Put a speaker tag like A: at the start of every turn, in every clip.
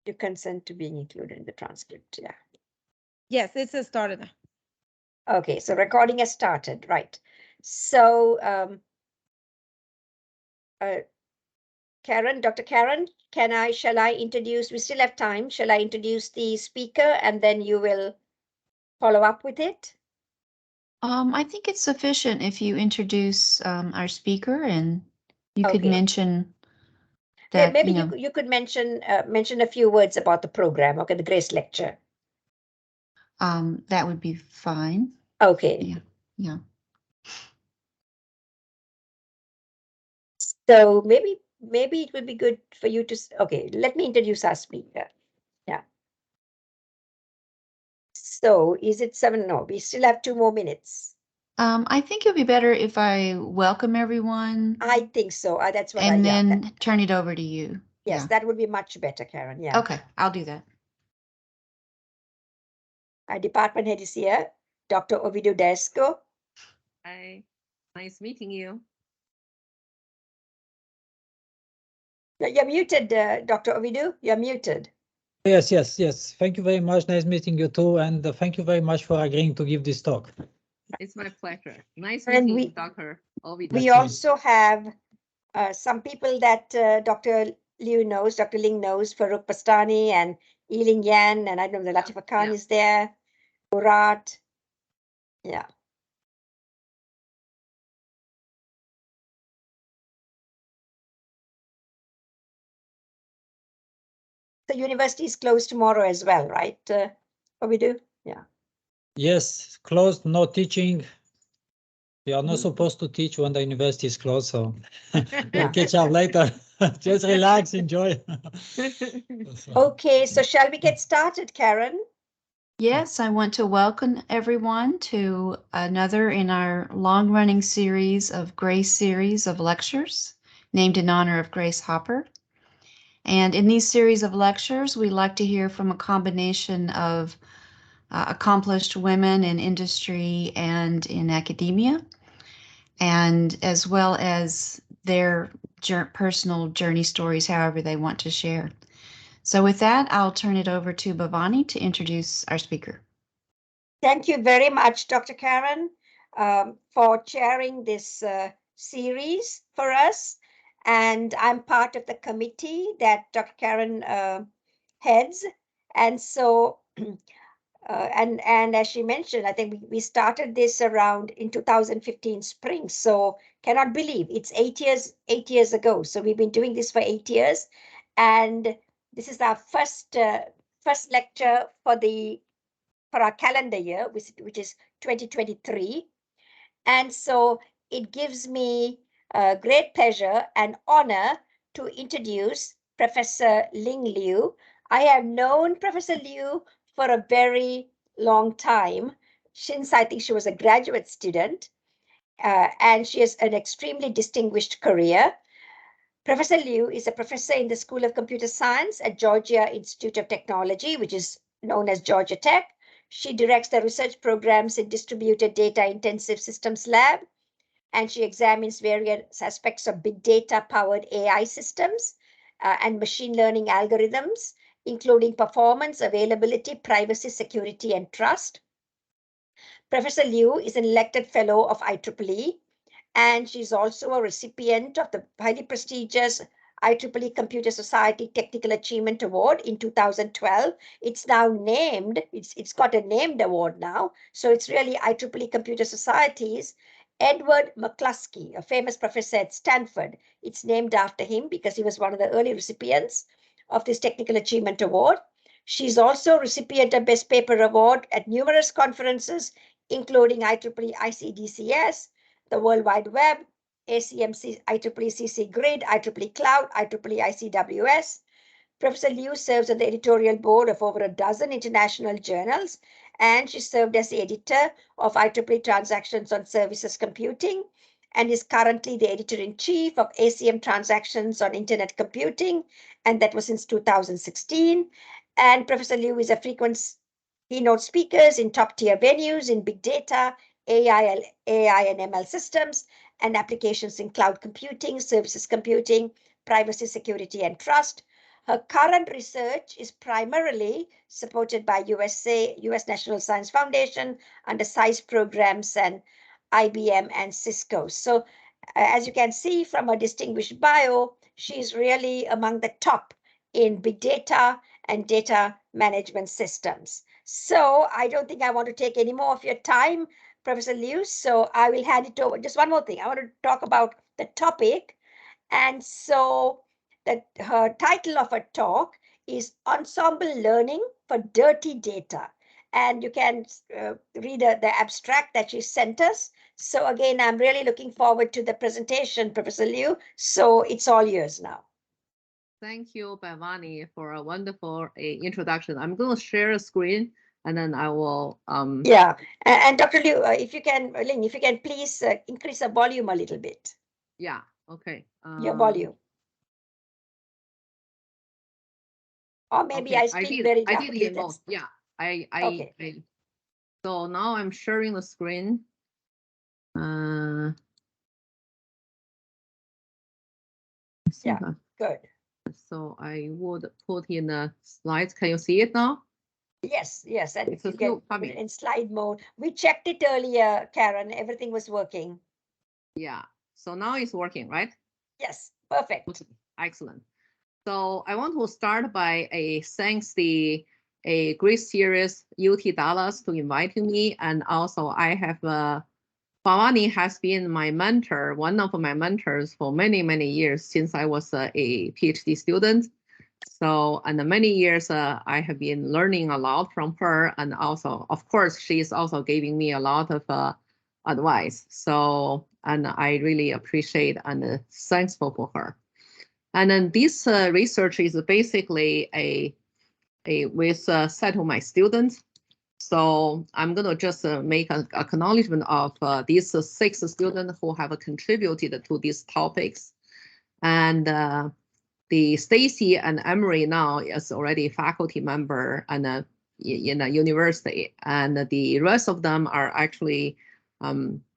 A: You consent to being included in the transcript, yeah.
B: Yes, it says started now.
A: Okay, so recording has started, right. So, Karen, Dr. Karen, shall I introduce, we still have time, shall I introduce the speaker and then you will follow up with it?
C: I think it's sufficient if you introduce our speaker and you could
A: Okay.
C: mention that,
A: Maybe
C: you know,
A: you could mention a few words about the program, okay, the Grace lecture.
C: that would be fine.
A: Okay.
C: Yeah, yeah.
A: So maybe it would be good for you to, okay, let me introduce our speaker. Yeah. So is it 7? No, we still have 2 more minutes.
C: I think it would be better if I welcome everyone.
A: I think so. That's what
C: and then turn it over to you.
A: Yes,
C: Yeah.
A: that would be much better, Karen. Yeah.
C: Okay, I'll do that.
A: Our department head is here, Dr. Ovidio Desco.
D: Hi, nice meeting you.
A: You're muted, Dr. Ovidio. You're muted.
E: Yes. Thank you very much. Nice meeting you too. And thank you very much for agreeing to give this talk.
D: It's my pleasure. Nice
A: And
D: meeting
A: we-
D: you, Dr. Ovidio.
A: We also have some people that Dr. Liu knows, Dr. Ling knows, Farooq Bastani and Yiling Yan, and I know the Latifa Khan
D: yeah.
A: is there, Murat. Yeah. The university is closed tomorrow as well, right? What we do? Yeah.
E: Yes, closed, no teaching. We are not supposed to teach when the university is closed, so we'll catch up later. Just relax, enjoy.
A: Okay, so shall we get started, Karen?
C: Yes, I want to welcome everyone to another in our long-running series of Grace series of lectures named in honor of Grace Hopper. And in these series of lectures, we like to hear from a combination of accomplished women in industry and in academia, and as well as their personal journey stories, however they want to share. So with that, I'll turn it over to Bhavani to introduce our speaker.
A: Thank you very much, Dr. Karen, for chairing this series for us. And I'm part of the committee that Dr. Karen heads. And so, and as she mentioned, I think we started this around in 2015 spring. So cannot believe it's 8 years ago. So we've been doing this for 8 years. And this is our first lecture for our calendar year, which is 2023. And so it gives me great pleasure and honor to introduce Professor Ling Liu. I have known Professor Liu for a very long time, since I think she was a graduate student, and she has an extremely distinguished career. Professor Liu is a professor in the School of Computer Science at Georgia Institute of Technology, which is known as Georgia Tech. She directs the research programs in Distributed Data Intensive Systems Lab, and she examines various aspects of big data-powered AI systems and machine learning algorithms, including performance, availability, privacy, security, and trust. Professor Liu is an elected fellow of IEEE, and she's also a recipient of the highly prestigious IEEE Computer Society Technical Achievement Award in 2012. It's now named, it's got a named award now. So it's really IEEE Computer Society's Edward McCluskey, a famous professor at Stanford. It's named after him because he was one of the early recipients of this Technical Achievement Award. She's also a recipient of Best Paper Award at numerous conferences, including IEEE ICDCS, the World Wide Web, ACMC, IEEE CC Grid, IEEE Cloud, IEEE ICWS. Professor Liu serves on the editorial board of over a dozen international journals, and she served as the editor of IEEE Transactions on Services Computing, and is currently the editor-in-chief of ACM Transactions on Internet Computing, and that was since 2016. And Professor Liu is a frequent keynote speaker in top-tier venues in big data, AI and ML systems, and applications in cloud computing, services computing, privacy, security, and trust. Her current research is primarily supported by US National Science Foundation under SCIENCE programs and IBM and Cisco. So as you can see from her distinguished bio, she's really among the top in big data and data management systems. So I don't think I want to take any more of your time, Professor Liu. So I will hand it over. Just one more thing. I want to talk about the topic. And so her title of her talk is Ensemble Learning for Dirty Data. And you can read the abstract that she sent us. So again, I'm really looking forward to the presentation, Professor Liu. So it's all yours now.
D: Thank you, Bhavani, for a wonderful introduction. I'm going to share a screen and then I will.
A: Yeah, and Dr. Liu, if you can, Ling, if you can please increase the volume a little bit.
D: Yeah, okay.
A: Your volume. Or maybe
D: okay.
A: I speak very
D: I
A: rapidly.
D: did enough. Yeah,
A: Okay.
D: So now I'm sharing the screen.
A: Yeah, good.
D: So I would put in the slides. Can you see it now?
A: Yes, yes, and
D: It's
A: you get
D: coming
A: in slide mode. We checked it earlier, Karen. Everything was working.
D: Yeah. So now it's working, right?
A: Yes, perfect.
D: Okay. Excellent. So I want to start by thanks a great series UT Dallas to inviting me, and also I have Bhavani has been my mentor, one of my mentors for many years since I was a PhD student. So, and many years I have been learning a lot from her, and also, of course, she is also giving me a lot of advice. So, and I really appreciate and thankful for her. And then this research is basically with a set of my students. So I'm going to just make an acknowledgement of these 6 students who have contributed to these topics. And the Stacy and Emery now is already a faculty member and in a university. And the rest of them are actually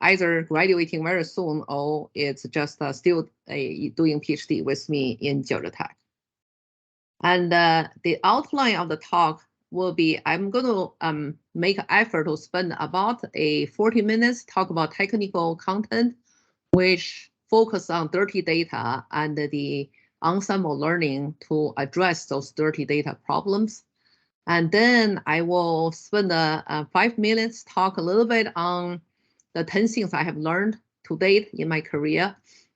D: either graduating very soon or it's just still doing PhD with me in Georgia Tech. And the outline of the talk will be, I'm going to make an effort to spend about 40 minutes, talk about technical content, which focus on dirty data and the ensemble learning to address those dirty data problems. And then I will spend 5 minutes, talk a little bit on the 10 things I have learned to date in my career.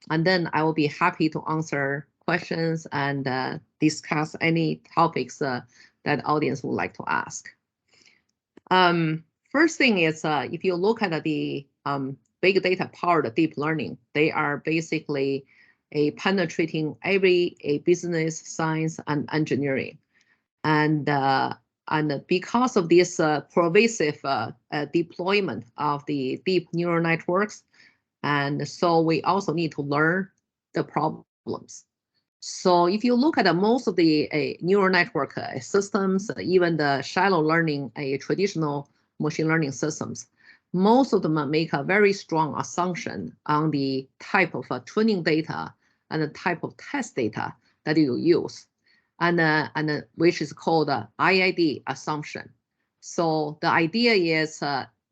D: And then I will be happy to answer questions and discuss any topics that audience would like to ask. First thing is, if you look at the big data powered deep learning, they are basically penetrating every business, science, and engineering. And because of this pervasive deployment of the deep neural networks, and so we also need to learn the problems. So if you look at most of the neural network systems, even the shallow learning, traditional machine learning systems, most of them make a very strong assumption on the type of training data and the type of test data that you use, and which is called IID assumption. So the idea is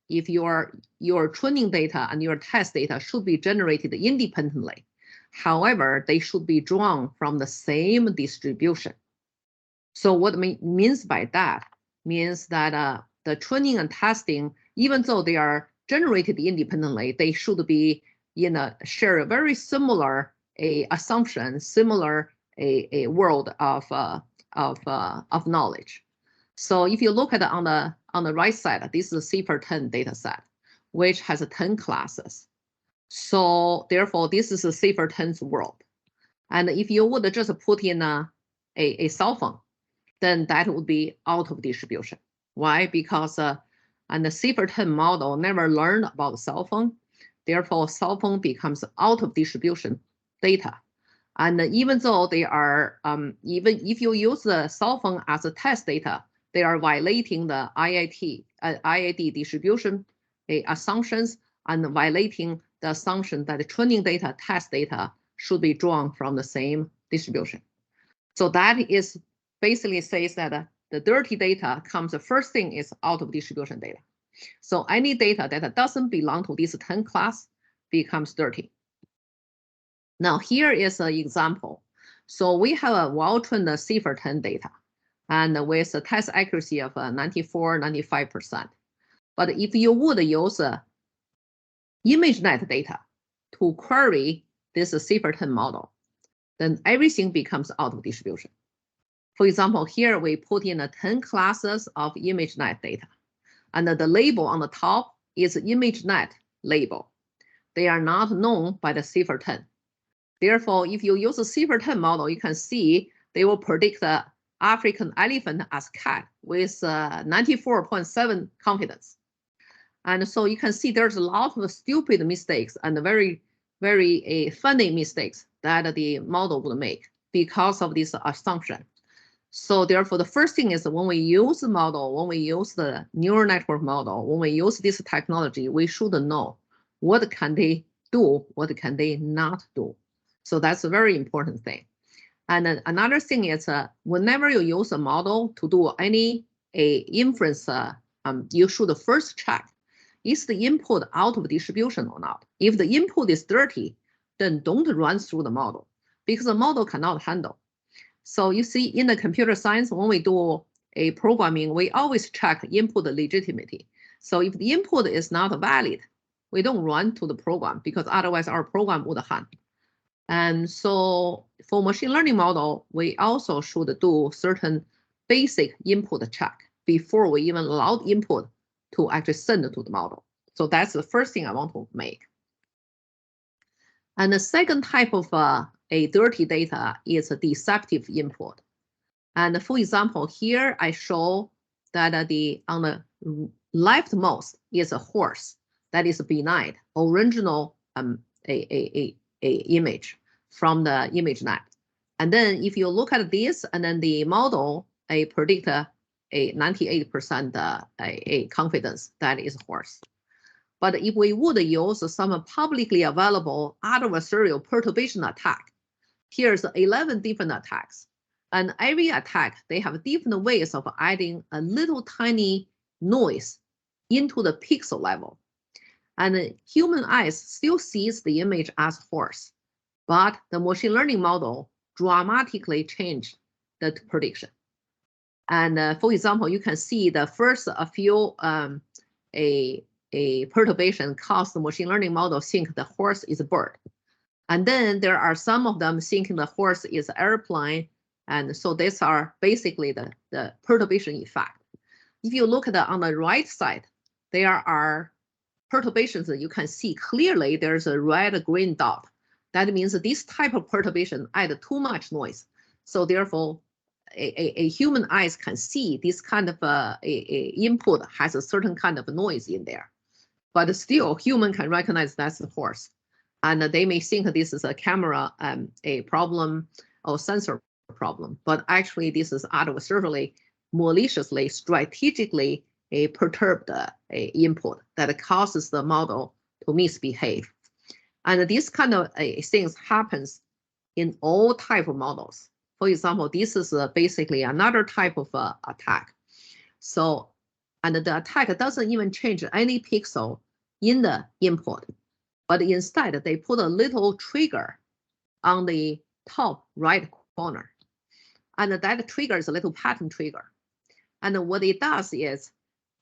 D: if your training data and your test data should be generated independently. However, they should be drawn from the same distribution. So what means by that means that the training and testing, even though they are generated independently, they should be share a very similar assumption, similar a world of knowledge. So if you look at on the right side, this is a CIFAR-10 data set, which has 10 classes. So therefore, this is a CIFAR-10's world. And if you would just put in a cell phone, then that would be out of distribution. Why? Because and the CIFAR-10 model never learned about the cell phone. Therefore, cell phone becomes out of distribution data. And even though they are, even if you use the cell phone as a test data, they are violating the IID distribution assumptions and violating the assumption that the training data, test data should be drawn from the same distribution. So that is basically says that the dirty data comes, the first thing is out of distribution data. So any data that doesn't belong to this 10 class becomes dirty. Now here is an example. So we have a well-trained CIFAR 10 data and with a test accuracy of 94, 95%. But if you would use ImageNet data to query this CIFAR 10 model, then everything becomes out of distribution. For example, here we put in 10 classes of ImageNet data, and the label on the top is ImageNet label. They are not known by the CIFAR 10. Therefore, if you use a CIFAR 10 model, you can see they will predict the African elephant as cat with 94.7 confidence. And so you can see there's a lot of stupid mistakes and very, very funny mistakes that the model would make because of this assumption. So therefore, the first thing is when we use the model, when we use the neural network model, when we use this technology, we should know what can they do, what can they not do. So that's a very important thing. And then another thing is whenever you use a model to do any inference, you should first check, is the input out of distribution or not? If the input is dirty, then don't run through the model because the model cannot handle. So you see in the computer science, when we do a programming, we always check input legitimacy. So if the input is not valid, we don't run to the program because otherwise our program would hang. And so for machine learning model, we also should do certain basic input check before we even allow input to actually send to the model. So that's the first thing I want to make. And the second type of a dirty data is a deceptive input. And for example, here I show that on the leftmost is a horse that is benign, original image from the ImageNet. And then if you look at this, and then the model predict a 98% a confidence that is horse. But if we would use some publicly available adversarial perturbation attack, here's 11 different attacks. And every attack, they have different ways of adding a little tiny noise into the pixel level. And human eyes still sees the image as horse, but the machine learning model dramatically changed the prediction. And for example, you can see the first few a perturbation caused the machine learning model think the horse is a bird. And then there are some of them thinking the horse is an airplane. And so these are basically the perturbation effect. If you look at on the right side, there are perturbations that you can see clearly there's a red-green dot. That means that this type of perturbation add too much noise. So therefore, a human eyes can see this kind of a input has a certain kind of noise in there. But still, human can recognize that's a horse. And they may think this is a camera a problem or sensor problem. But actually, this is adversarially, maliciously, strategically perturbed input that causes the model to misbehave. And this kind of things happens in all type of models. For example, this is basically another type of attack. So, and the attack doesn't even change any pixel in the input, but instead they put a little trigger on the top right corner. And that trigger is a little pattern trigger. And what it does is,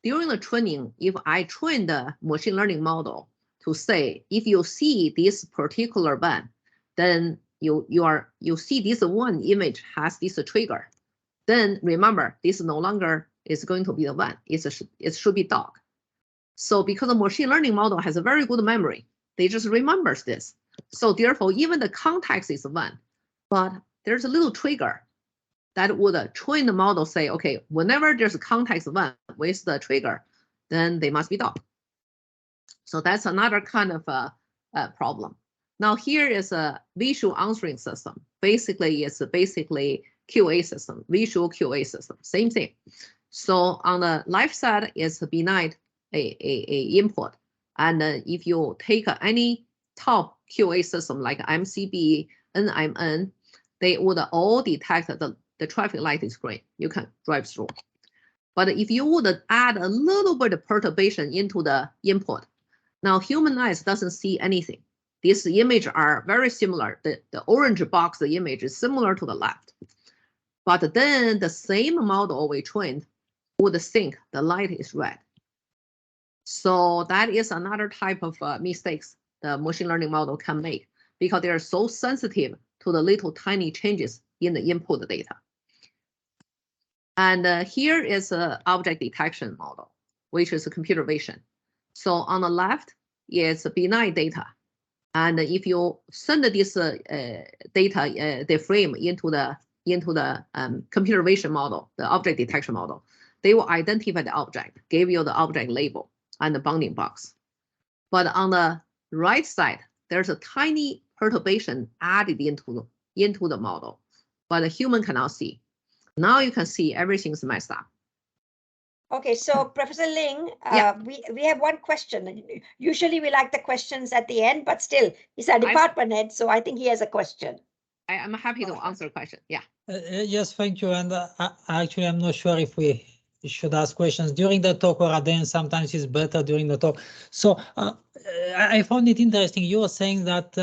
D: during the training, if I train the machine learning model to say, if you see this particular band, then you see this one image has this trigger, then remember this no longer is going to be the one. It should be dog. So because the machine learning model has a very good memory, they just remembers this. So therefore, even the context is one, but there's a little trigger that would train the model say, okay, whenever there's a context one with the trigger, then they must be dog. So that's another kind of problem. Now here is a visual answering system. Basically, it's basically QA system, visual QA system, same thing. So on the left side is benign a input. And if you take any top QA system like MCB, NMN, they would all detect the traffic light is green. You can drive through. But if you would add a little bit of perturbation into the input, now human eyes doesn't see anything. These images are very similar. The orange box, the image is similar to the left. But then the same model we trained would think the light is red. So that is another type of mistakes the machine learning model can make because they are so sensitive to the little tiny changes in the input data. And here is an object detection model, which is a computer vision. So on the left is benign data. And if you send this data, the frame into the computer vision model, the object detection model, they will identify the object, give you the object label and the bounding box. But on the right side, there's a tiny perturbation added into the model, but a human cannot see. Now you can see everything's messed up.
A: Okay, so Professor Ling,
D: Yeah.
A: we have one question. Usually we like the questions at the end, but still, he's our department head, so I think he has a question.
D: I'm happy to answer a question. Yeah.
E: Yes, thank you. And actually, I'm not sure if we should ask questions during the talk or at the end. Sometimes it's better during the talk. So I found it interesting. You were saying that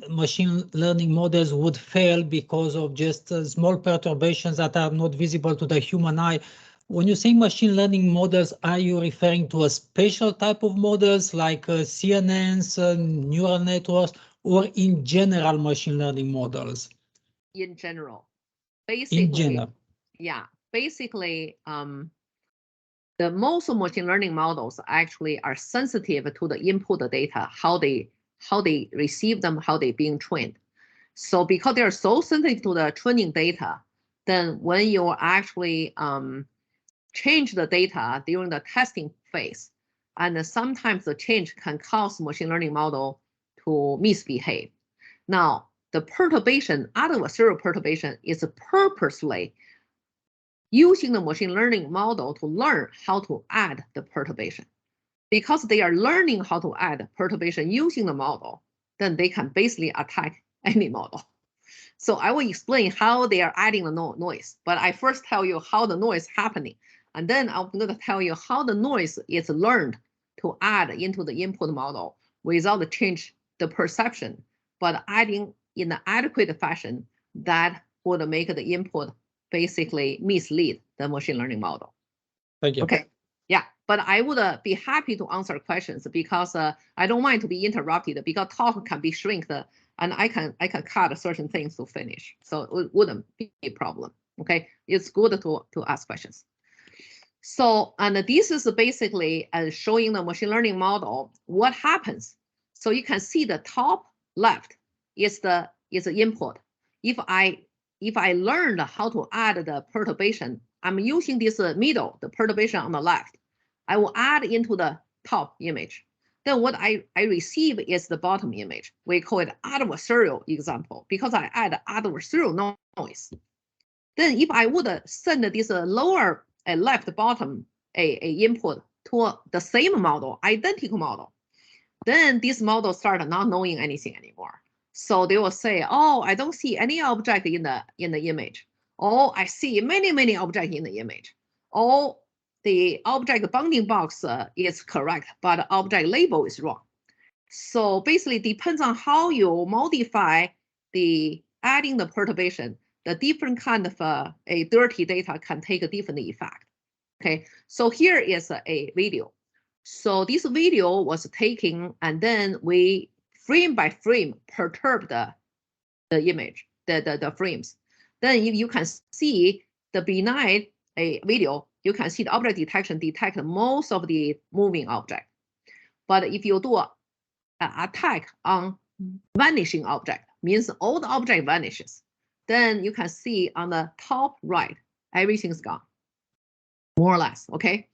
E: machine learning models would fail because of just small perturbations that are not visible to the human eye. When you say machine learning models, are you referring to a special type of models like CNNs, neural networks, or in general machine learning models?
D: In general, basically,
E: in general.
D: Yeah, basically, the most machine learning models actually are sensitive to the input data, how they receive them, how they being trained. So because they are so sensitive to the training data, then when you actually change the data during the testing phase, and sometimes the change can cause machine learning model to misbehave. Now, the perturbation, adversarial perturbation, is purposely using the machine learning model to learn how to add the perturbation. Because they are learning how to add perturbation using the model, then they can basically attack any model. So I will explain how they are adding the noise, but I first tell you how the noise is happening. And then I'm going to tell you how the noise is learned to add into the input model without change the perception, but adding in an adequate fashion that would make the input basically mislead the machine learning model.
E: Thank you.
D: Okay. Yeah, but I would be happy to answer questions because I don't mind to be interrupted because talk can be shrinked and I can cut certain things to finish. So it wouldn't be a problem. Okay, it's good to ask questions. So, and this is basically showing the machine learning model what happens. So you can see the top left is the input. If I learned how to add the perturbation, I'm using this middle, the perturbation on the left. I will add into the top image. Then what I receive is the bottom image. We call it adversarial example because I add adversarial noise. Then if I would send this lower left bottom a input to the same model, identical model, then this model start not knowing anything anymore. So they will say, oh, I don't see any object in the image. Oh, I see many objects in the image. Oh, the object bounding box is correct, but object label is wrong. So basically it depends on how you modify the adding the perturbation, the different kind of a dirty data can take a different effect. Okay, so here is a video. So this video was taken and then we frame by frame perturb the image, the frames. Then if you can see the benign video, you can see the object detection detect most of the moving object. But if you do an attack on vanishing object, means all the object vanishes, then you can see on the top right, everything's gone, more or less, okay?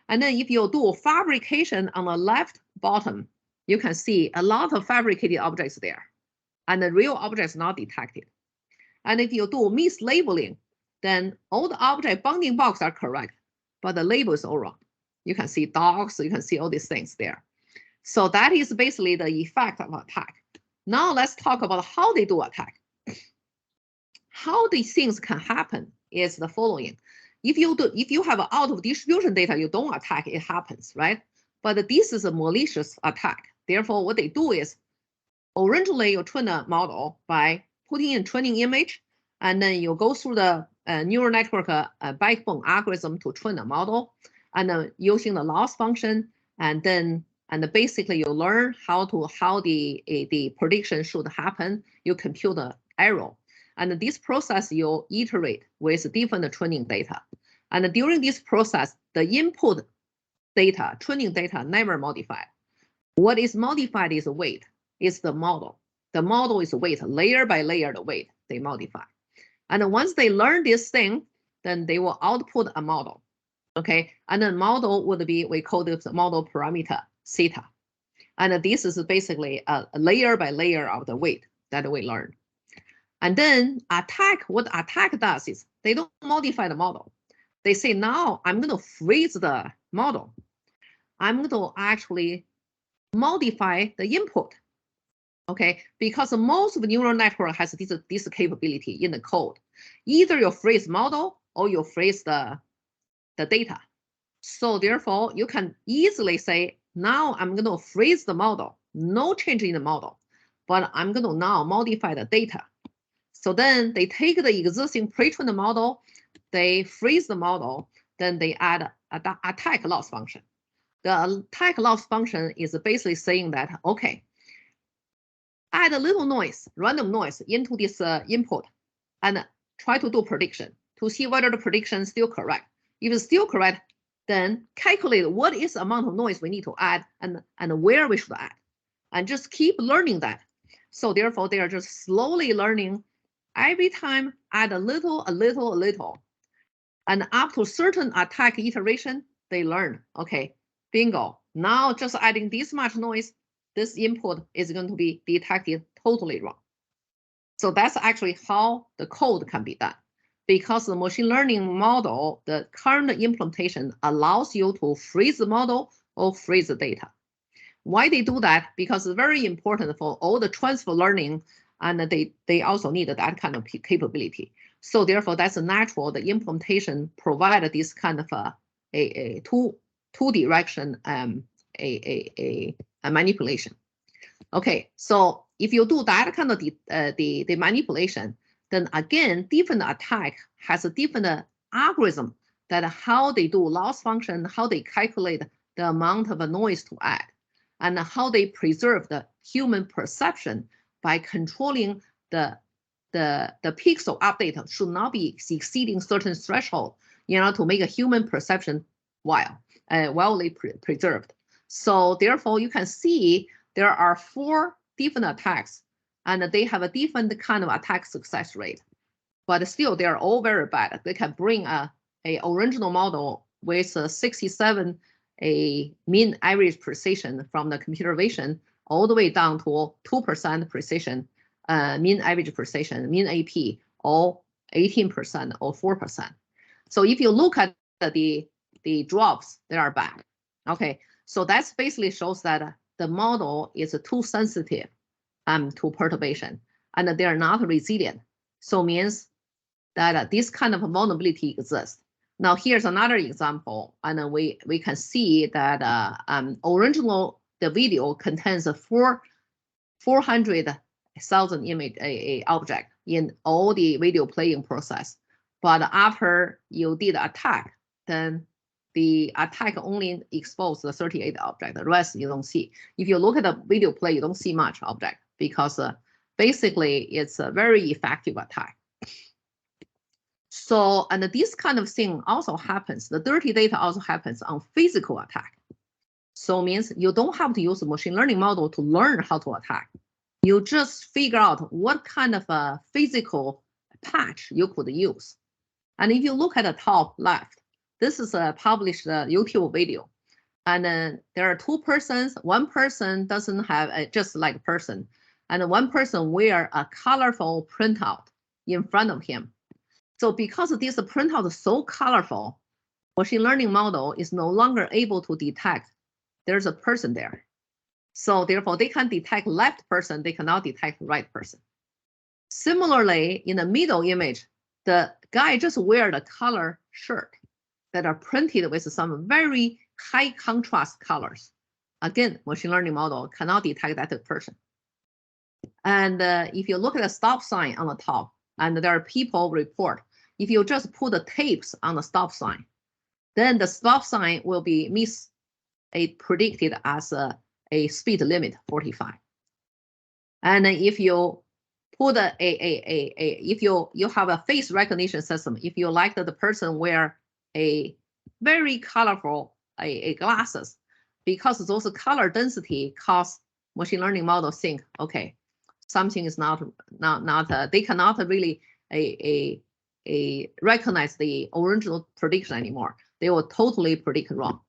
D: And then if you do fabrication on the left bottom, you can see a lot of fabricated objects there, and the real objects not detected. And if you do mislabeling, then all the object bounding box are correct, but the label is all wrong. You can see dogs, you can see all these things there. So that is basically the effect of attack. Now let's talk about how they do attack. how these things can happen is the following. If you have an out of distribution data, you don't attack, it happens, right? But this is a malicious attack. Therefore, what they do is originally you train a model by putting in training image, and then you go through the neural network backbone algorithm to train a model, and using the loss function, and basically you learn how the prediction should happen. You compute the error, and this process you iterate with different training data. And during this process, the input data, training data, never modified. What is modified is weight. Is the model. The model is weight, layer by layer the weight they modify. And once they learn this thing, then they will output a model. Okay, and the model would be, we call this model parameter theta. And this is basically a layer by layer of the weight that we learn. And then what attack does is they don't modify the model. They say, now I'm going to freeze the model. I'm going to actually modify the input. Okay, because most of the neural network has this capability in the code. Either you freeze model or you freeze the data. So therefore, you can easily say, now I'm going to freeze the model, no change in the model, but I'm going to now modify the data. So then they take the existing pre-trained model, they freeze the model, then they add an attack loss function. The attack loss function is basically saying that, okay, add a little noise, random noise into this input, and try to do prediction to see whether the prediction is still correct. If it's still correct, then calculate what is the amount of noise we need to add and where we should add, and just keep learning that. So therefore, they are just slowly learning. Every time add a little, and up to certain attack iteration, they learn, okay, bingo, now just adding this much noise, this input is going to be detected totally wrong. So that's actually how the code can be done. Because the machine learning model, the current implementation allows you to freeze the model or freeze the data. Why they do that? Because it's very important for all the transfer learning, and they also need that kind of capability. So therefore, that's natural. The implementation provided this kind of a two direction a manipulation. Okay, so if you do that kind of the manipulation, then again, different attack has a different algorithm that how they do loss function, how they calculate the amount of noise to add, and how they preserve the human perception by controlling the pixel update should not be exceeding certain threshold, to make a human perception wildly preserved. So therefore, you can see there are 4 different attacks, and they have a different kind of attack success rate. But still, they are all very bad. They can bring a original model with 67 a mean average precision from the computer vision all the way down to 2% precision, mean average precision, mean AP, or 18% or 4%. So if you look at the drops, they are bad. Okay, so that basically shows that the model is too sensitive to perturbation, and they are not resilient. So means that this kind of vulnerability exists. Now here's another example, and we can see that original the video contains 400,000 image object in all the video playing process, but after you did attack, then the attack only exposed the 38 object. The rest you don't see. If you look at the video play, you don't see much object because basically it's a very effective attack. So, and this kind of thing also happens. The dirty data also happens on physical attack. So means you don't have to use a machine learning model to learn how to attack. You just figure out what kind of a physical patch you could use. And if you look at the top left, this is a published YouTube video. And there are 2 persons. One person doesn't have just like a person. And one person wear a colorful printout in front of him. So because this printout is so colorful, machine learning model is no longer able to detect there's a person there. So therefore, they can detect left person, they cannot detect right person. Similarly, in the middle image, the guy just wear the color shirt that are printed with some very high contrast colors. Again, machine learning model cannot detect that person. And if you look at the stop sign on the top, and there are people report, if you just put the tapes on the stop sign, then the stop sign will be predicted as a speed limit 45. And if you put if you have a face recognition system, if you like that the person wear a very colorful glasses, because those color density cause machine learning model think, okay, something is not they cannot really recognize the original prediction anymore. They will totally predict wrong.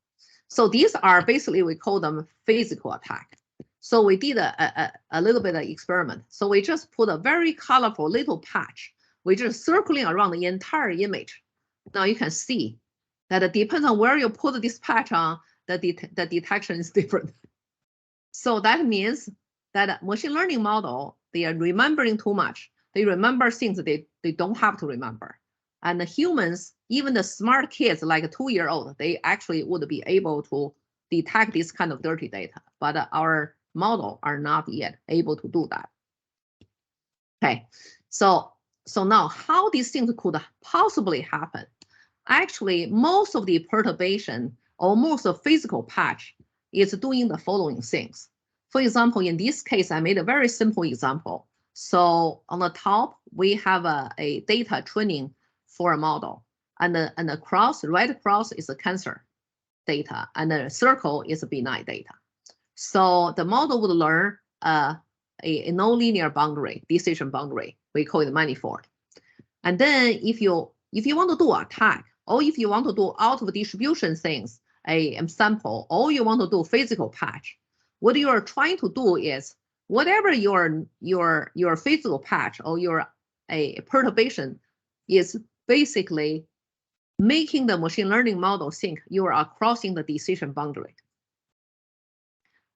D: So these are basically, we call them physical attack. So we did a little bit of experiment. So we just put a very colorful little patch, which is circling around the entire image. Now you can see that it depends on where you put this patch on, the detection is different. So that means that machine learning model, they are remembering too much. They remember things that they don't have to remember. And the humans, even the smart kids like a 2-year-old, they actually would be able to detect this kind of dirty data, but our model are not yet able to do that. Okay, so now how these things could possibly happen? Actually, most of the perturbation or most of physical patch is doing the following things. For example, in this case, I made a very simple example. So on the top, we have a data training for a model, and the cross, red cross is a cancer data, and the circle is a benign data. So the model would learn a nonlinear boundary, decision boundary. We call it manifold. And then if you want to do attack, or if you want to do out of distribution things, a ensemble, or you want to do physical patch, what you are trying to do is whatever your physical patch or your perturbation is basically making the machine learning model think you are crossing the decision boundary.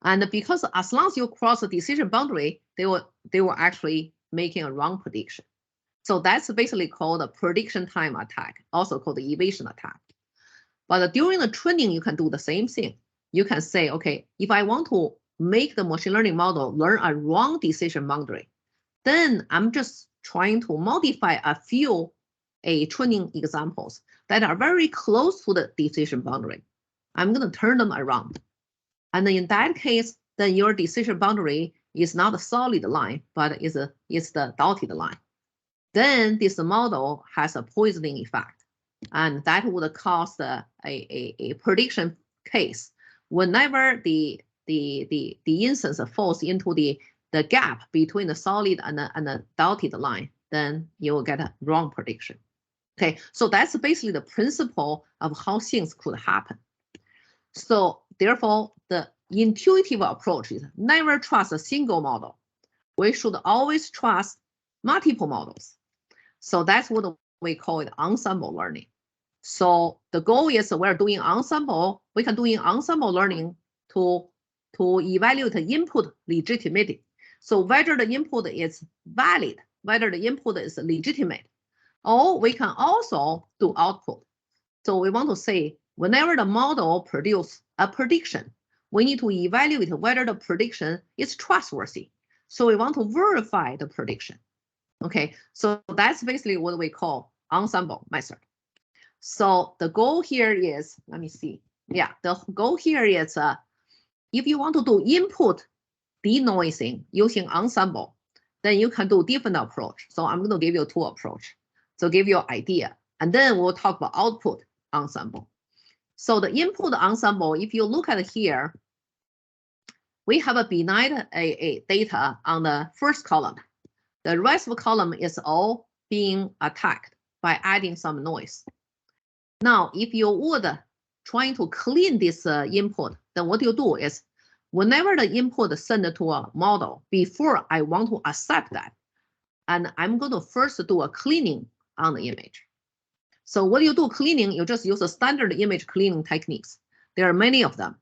D: And because as long as you cross the decision boundary, they will actually making a wrong prediction. So that's basically called a prediction time attack, also called the evasion attack. But during the training, you can do the same thing. You can say, okay, if I want to make the machine learning model learn a wrong decision boundary, then I'm just trying to modify a few training examples that are very close to the decision boundary. I'm going to turn them around. And in that case, then your decision boundary is not a solid line, but is the dotted line. Then this model has a poisoning effect, and that would cause a prediction case. Whenever the instance falls into the gap between the solid and the dotted line, then you will get a wrong prediction. Okay, so that's basically the principle of how things could happen. So therefore, the intuitive approach is never trust a single model. We should always trust multiple models. So that's what we call it ensemble learning. So the goal is we're doing ensemble. We can do ensemble learning to evaluate the input legitimacy. So whether the input is valid, whether the input is legitimate, or we can also do output. So we want to say whenever the model produces a prediction, we need to evaluate whether the prediction is trustworthy. So we want to verify the prediction. Okay, so that's basically what we call ensemble method. So the goal here is, let me see. Yeah, the goal here is if you want to do input denoising using ensemble, then you can do different approach. So I'm going to give you 2 approach. So give you an idea, and then we'll talk about output ensemble. So the input ensemble, if you look at here, we have a benign data on the first column. The rest of the column is all being attacked by adding some noise. Now, if you would trying to clean this input, then what you do is whenever the input is sent to a model, before I want to accept that, and I'm going to first do a cleaning on the image. So what you do cleaning, you just use a standard image cleaning techniques. There are many of them.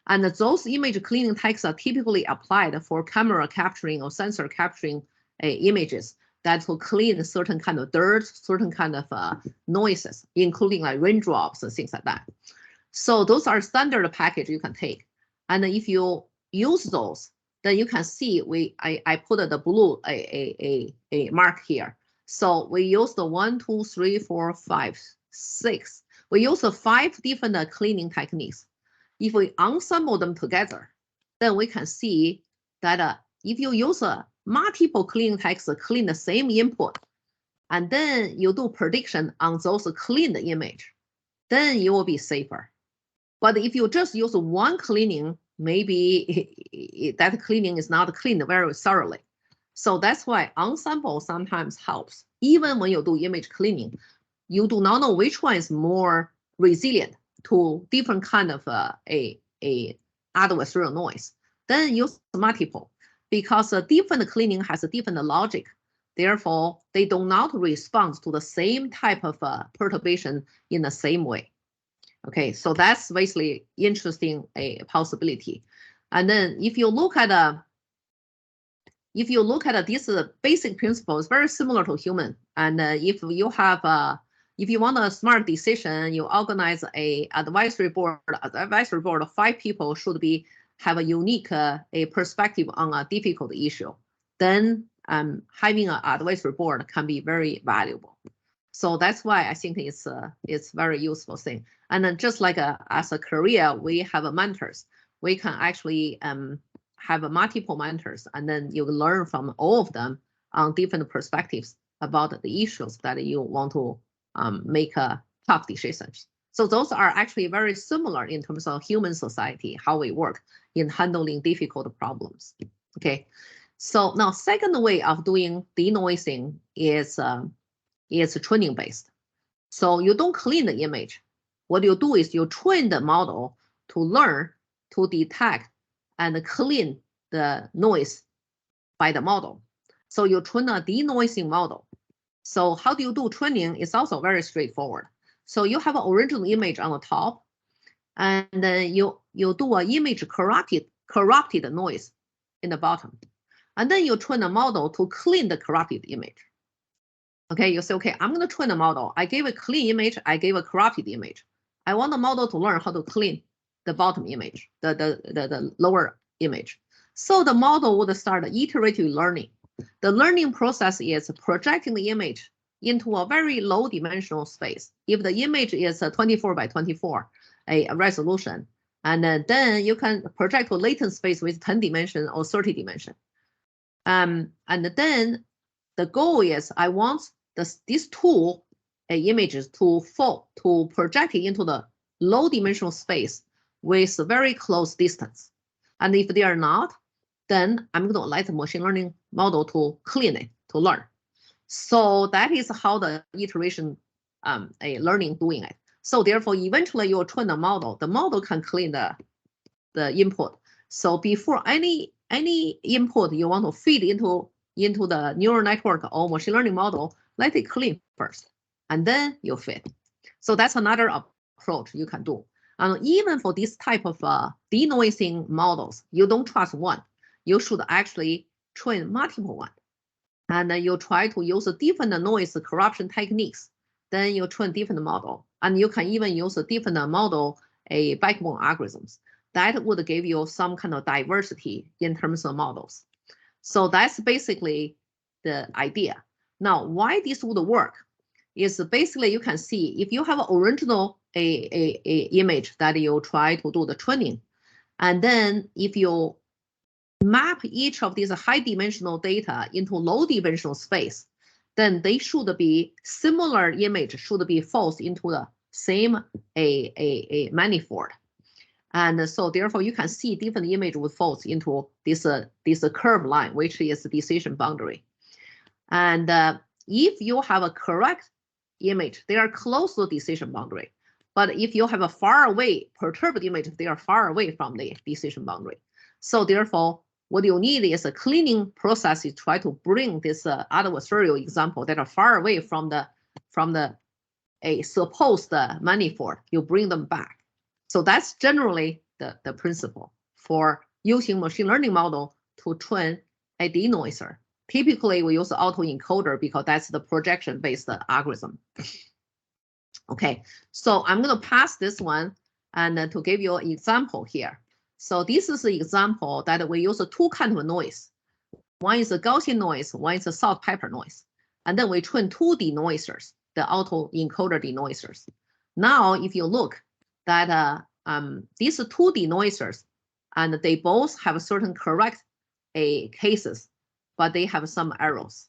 D: And those image cleaning techniques are typically applied for camera capturing or sensor capturing images that will clean certain kind of dirt, certain kind of noises, including like raindrops and things like that. So those are standard package you can take. And if you use those, then you can see I put the blue a mark here. So we use the 1, 2, 3, 4, 5, 6. We use 5 different cleaning techniques. If we ensemble them together, then we can see that if you use multiple cleaning techniques to clean the same input, and then you do prediction on those cleaned image, then you will be safer. But if you just use one cleaning, maybe that cleaning is not cleaned very thoroughly. So that's why ensemble sometimes helps. Even when you do image cleaning, you do not know which one is more resilient to different kind of a adversarial noise. Then use multiple, because a different cleaning has a different logic. Therefore, they do not respond to the same type of perturbation in the same way. Okay, so that's basically interesting a possibility. And then if you look at this basic principle, it's very similar to human. And if you want a smart decision, you organize a advisory board. Advisory board of 5 people should have a unique a perspective on a difficult issue. Then having an advisory board can be very valuable. So that's why I think it's very useful thing. And then just like as a career, we have mentors. We can actually have multiple mentors, and then you learn from all of them on different perspectives about the issues that you want to make tough decisions. So those are actually very similar in terms of human society, how we work in handling difficult problems. Okay, so now second way of doing denoising is training based. So you don't clean the image. What you do is you train the model to learn to detect and clean the noise by the model. So you train a denoising model. So how do you do training? It's also very straightforward. So you have an original image on the top, and then you do an image corrupted noise in the bottom. And then you train a model to clean the corrupted image. Okay, you say, okay, I'm going to train a model. I gave a clean image, I gave a corrupted image. I want the model to learn how to clean the bottom image, the lower image. So the model would start iterative learning. The learning process is projecting the image into a very low dimensional space. If the image is 24 by 24, a resolution, and then you can project to latent space with 10 dimension or 30 dimension. And then the goal is I want this tool, images to project it into the low dimensional space with very close distance. And if they are not, then I'm going to let the machine learning model to clean it, to learn. So that is how the iteration learning doing it. So therefore, eventually you train the model can clean the input. So before any input you want to feed into the neural network or machine learning model, let it clean first, and then you feed. So that's another approach you can do. And even for this type of denoising models, you don't trust one. You should actually train multiple ones. And you try to use different noise corruption techniques. Then you train different model. And you can even use a different model, backbone algorithms. That would give you some kind of diversity in terms of models. So that's basically the idea. Now, why this would work is basically you can see if you have an original image that you try to do the training, and then if you map each of these high dimensional data into low dimensional space, then they should be similar image should be false into the same a manifold. And so therefore you can see different image would falls into this curve line, which is the decision boundary. And if you have a correct image, they are close to the decision boundary. But if you have a far away perturbed image, they are far away from the decision boundary. So therefore, what you need is a cleaning process to try to bring this adversarial example that are far away from the supposed manifold. You bring them back. So that's generally the principle for using machine learning model to train a denoiser Typically, we use autoencoder because that's the projection-based algorithm. Okay, so I'm going to pass this one and to give you an example here. So this is an example that we use two kinds of noise. One is a Gaussian noise, one is a salt pepper noise. And then we train two denoisers, the autoencoder denoisers. Now, if you look that these two denoisers, and they both have certain correct cases, but they have some errors.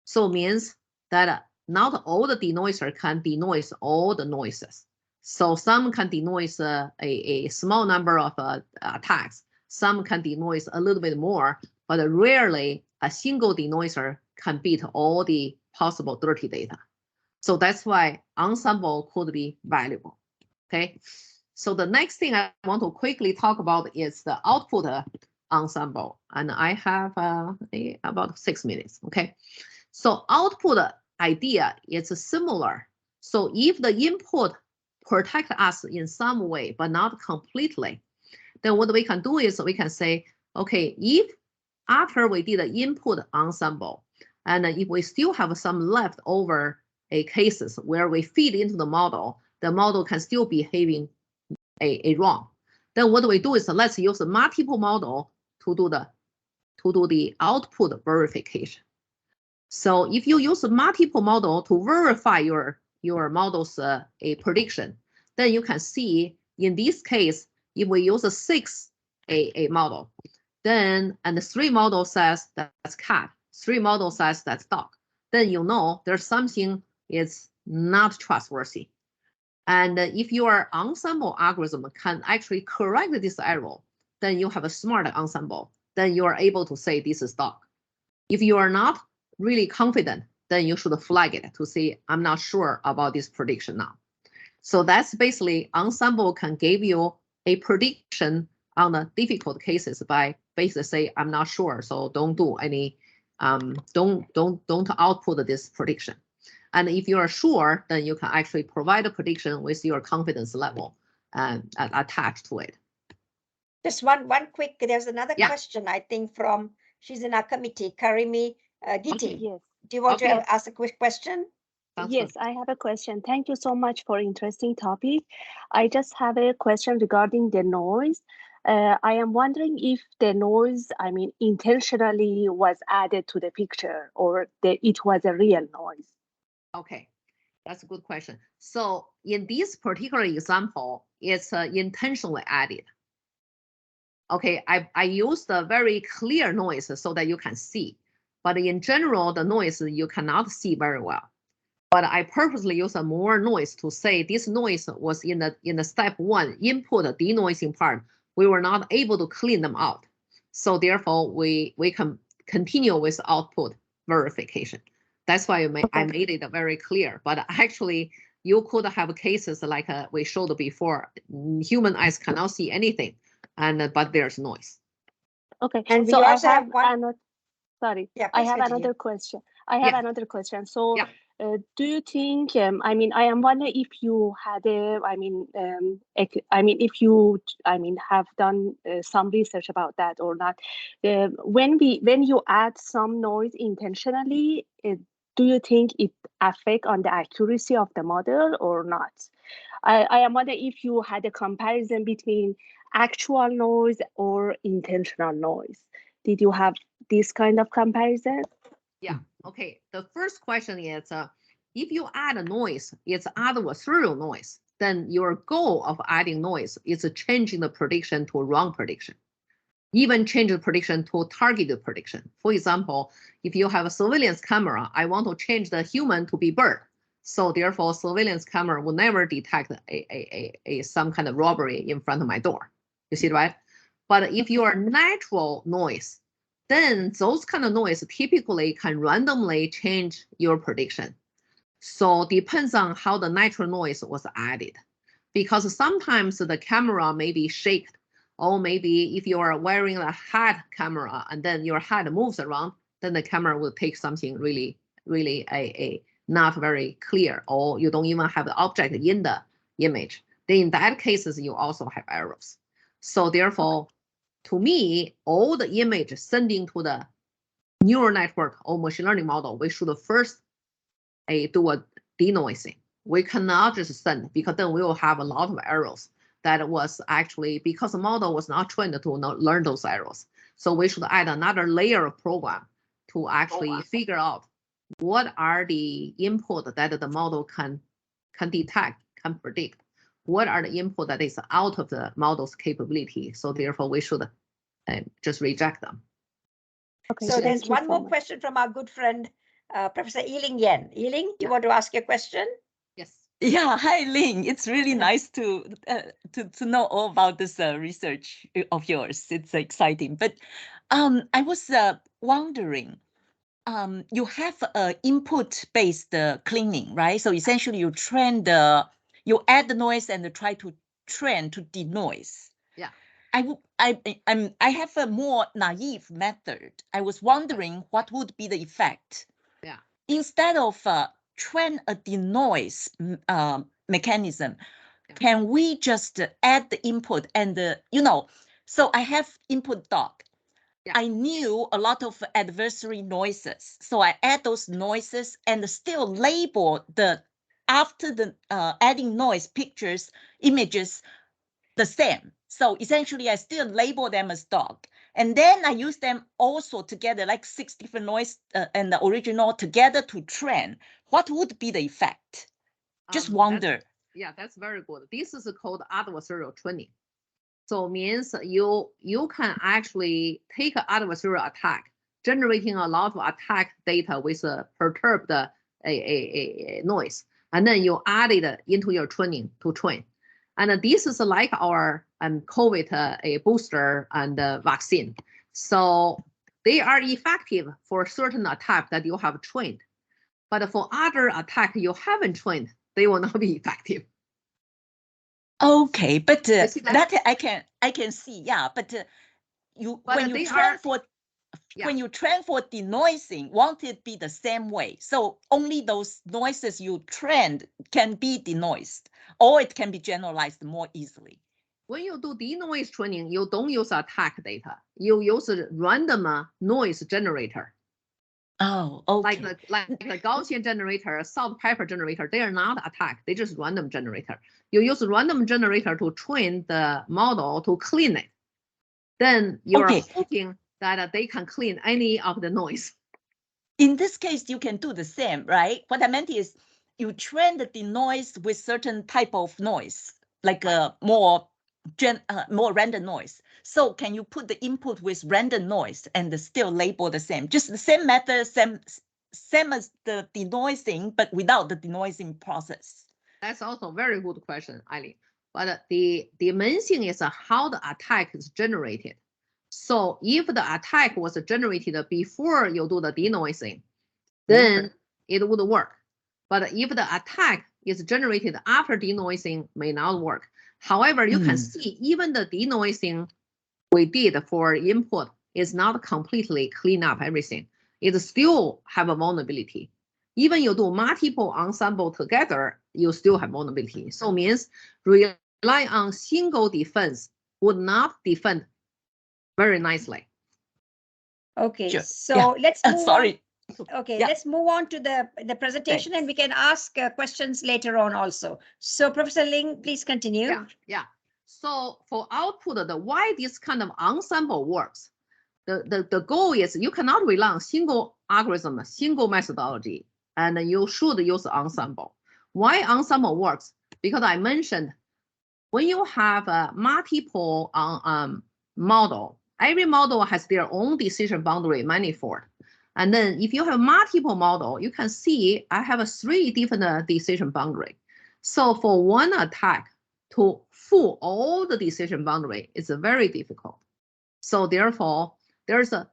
D: So it means that not all the denoiser can denoise all the noises. So some can denoise a small number of attacks. Some can denoise a little bit more, but rarely a single denoiser can beat all the possible dirty data. So that's why ensemble could be valuable. Okay. So the next thing I want to quickly talk about is the output ensemble. And I have about 6 minutes. Okay. So output idea is similar. So if the input protect us in some way, but not completely, then what we can do is we can say, okay, if after we did the input ensemble, and if we still have some leftover cases where we feed into the model can still behaving wrong. Then what we do is let's use a multiple model to do the output verification. So if you use a multiple model to verify your model's a prediction, then you can see in this case, if we use a 6 model, then and the 3 model says that's cat, 3 model says that's dog, then you know there's something is not trustworthy. And if your ensemble algorithm can actually correct this error, then you have a smart ensemble. Then you are able to say this is dog. If you are not really confident, then you should flag it to say, I'm not sure about this prediction now. So that's basically ensemble can give you a prediction on the difficult cases by basically say, I'm not sure. So don't do any, don't output this prediction. And if you are sure, then you can actually provide a prediction with your confidence level attached to it.
A: Just one quick, there's another question, I think, from, she's in our committee, Karimi Giti.
F: Yes.
A: Do you want to ask a quick question?
F: Yes, I have a question. Thank you so much for interesting topic. I just have a question regarding the noise. I am wondering if the noise, I mean, intentionally was added to the picture or it was a real noise.
D: Okay, that's a good question. So in this particular example, it's intentionally added. Okay, I used a very clear noise so that you can see, but in general, the noise you cannot see very well. But I purposely use a more noise to say this noise was in the step 1 input denoising part. We were not able to clean them out. So therefore, we can continue with output verification. That's why I made it very clear. But actually, you could have cases like we showed before. Human eyes cannot see anything, but there's noise.
F: Okay,
A: and
F: so
A: we
F: I
A: also
F: have
A: one.
F: another. Sorry,
A: Yeah,
F: I have
A: continue.
F: another question. Another question. So, do you think? I mean, I am wondering if you had a. If you, have done some research about that or not. When you add some noise intentionally, do you think it affect on the accuracy of the model or not? I am wondering if you had a comparison between actual noise or intentional noise. Did you have this kind of comparison?
D: Yeah, okay. The first question is, if you add a noise, it's adversarial noise, then your goal of adding noise is changing the prediction to a wrong prediction. Even change the prediction to a targeted prediction. For example, if you have a surveillance camera, I want to change the human to be bird. So therefore, surveillance camera will never detect some kind of robbery in front of my door. You see, right? But if you are natural noise, then those kind of noise typically can randomly change your prediction. So depends on how the natural noise was added. Because sometimes the camera may be shaked, or maybe if you are wearing a head camera and then your head moves around, then the camera will take something really not very clear, or you don't even have the object in the image. Then in that cases, you also have errors. So therefore, to me, all the image sending to the neural network or machine learning model, we should first do a denoising. We cannot just send, because then we will have a lot of errors. That was actually because the model was not trained to learn those errors. So we should add another layer of program to actually figure out what are the input that the model can detect, can predict. What are the input that is out of the model's capability? So therefore, we should just reject them.
F: Okay,
A: so there's
F: thank you
A: one
F: so
A: more
F: much.
A: question from our good friend, Professor Ling Yan. Ling, you want to ask your question?
D: Yes.
G: Yeah, hi Ling. It's really nice to know all about this research of yours. It's exciting. But I was wondering, you have input-based cleaning, right? So essentially, you add the noise and try to train to denoise.
D: Yeah.
G: I have a more naive method. I was wondering what would be the effect.
D: Yeah.
G: Instead of train a denoise mechanism, can we just add the input and so I have input dog.
D: Yeah.
G: I knew a lot of adversary noises, so I add those noises and still label after the adding noise pictures, images the same. So essentially, I still label them as dog. And then I use them also together, like 6 different noise and the original together to train. What would be the effect? Just wonder.
D: That's very good. This is called adversarial training. So means you can actually take an adversarial attack, generating a lot of attack data with a perturbed a noise, and then you add it into your training to train. And this is like our COVID a booster and vaccine. So they are effective for certain attack that you have trained, but for other attack you haven't trained, they will not be effective.
G: Okay, but
D: that
G: I can see, yeah. But when you train for denoising, won't it be the same way? So only those noises you trained can be denoised, or it can be generalized more easily.
D: When you do denoise training, you don't use attack data. You use a random noise generator.
G: Oh, okay.
D: Like the Gaussian generator, salt pepper generator, they are not attack. They just random generator. You use random generator to train the model to clean it. Then you're hoping that they can clean any of the noise.
G: In this case, you can do the same, right? What I meant is you train the denoise with certain type of noise, like a more random noise. So can you put the input with random noise and still label the same? Just the same method, same as the denoising, but without the denoising process.
D: That's also a very good question, Eileen. But the main thing is how the attack is generated. So if the attack was generated before you do the denoising, then it would work. But if the attack is generated after denoising, may not work. However, you can see even the denoising we did for input is not completely clean up everything. It still have a vulnerability. Even you do multiple ensemble together, you still have vulnerability. So means rely on single defense would not defend very nicely.
A: Okay,
G: sure.
A: So let's move
G: Sorry.
A: on. Okay, let's move on to the presentation. Thanks. And we can ask questions later on also. So Professor Ling, please continue.
D: Yeah. So for output, why this kind of ensemble works, the goal is you cannot rely on single algorithm, single methodology, and you should use ensemble. Why ensemble works? Because I mentioned when you have a multiple model, every model has their own decision boundary manifold. And then if you have multiple model, you can see I have 3 different decision boundary. So for one attack to fool all the decision boundary is very difficult. So therefore, there's a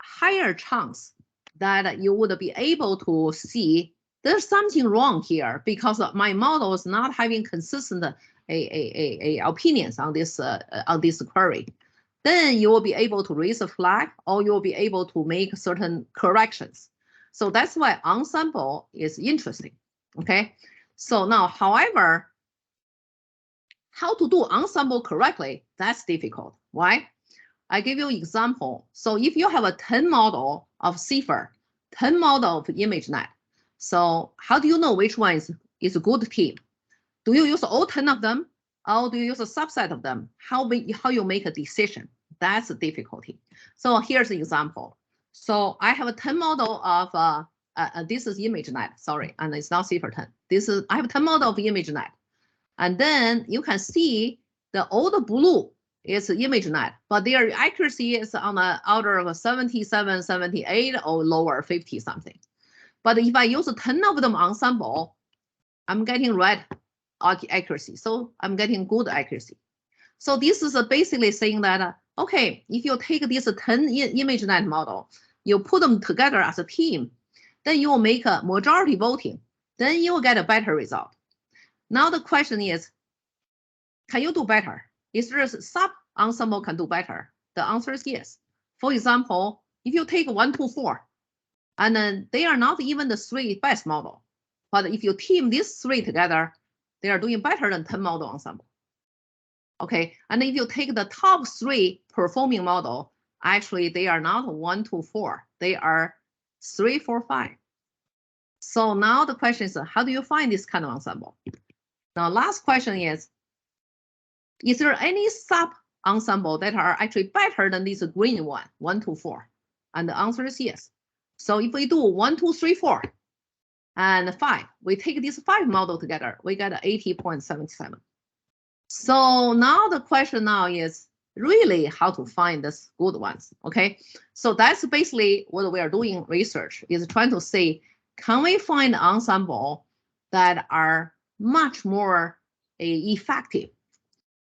D: higher chance that you would be able to see there's something wrong here because my model is not having consistent opinions on this query. Then you will be able to raise a flag, or you will be able to make certain corrections. So that's why ensemble is interesting. Okay. So now, however, how to do ensemble correctly, that's difficult. Why? I give you example. So if you have a 10 model of CIFAR, 10 model of ImageNet, so how do you know which one is a good team? Do you use all 10 of them, or do you use a subset of them? How you make a decision? That's the difficulty. So here's the example. So I have a 10 model of this is ImageNet, sorry, and it's not CIFAR 10. I have 10 model of ImageNet, and then you can see all the blue is ImageNet, but their accuracy is on the order of 77, 78, or lower 50 something. But if I use 10 of them ensemble, I'm getting red accuracy, so I'm getting good accuracy. So this is basically saying that, okay, if you take this 10 ImageNet model, you put them together as a team, then you will make a majority voting, then you will get a better result. Now the question is, can you do better? Is there a sub-ensemble can do better? The answer is yes. For example, if you take 1, 2, 4, and then they are not even the 3 best model, but if you team these 3 together, they are doing better than 10 model ensemble. Okay, and if you take the top 3 performing model, actually they are not 1, 2, 4, they are 3, 4, 5. So now the question is, how do you find this kind of ensemble? Now, last question is there any sub-ensemble that are actually better than this green one, 1, 2, 4? And the answer is yes. So if we do 1, 2, 3, 4, and 5, we take these 5 models together, we get 80.77. So now the question now is really how to find these good ones, okay? So that's basically what we are doing research, is trying to see, can we find ensemble that are much more effective?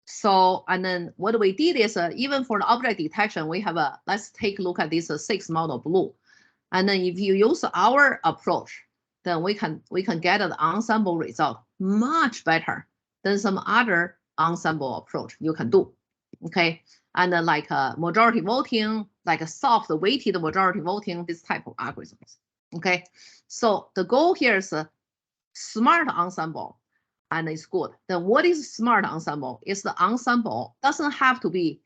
D: So, and then what we did is even for the object detection, we have let's take a look at this 6 model blue. And then if you use our approach, then we can get an ensemble result much better than some other ensemble approach you can do, okay? And then like majority voting, like a soft weighted majority voting, this type of algorithms, okay? So the goal here is a smart ensemble, and it's good. Then what is smart ensemble? It's the ensemble doesn't have to be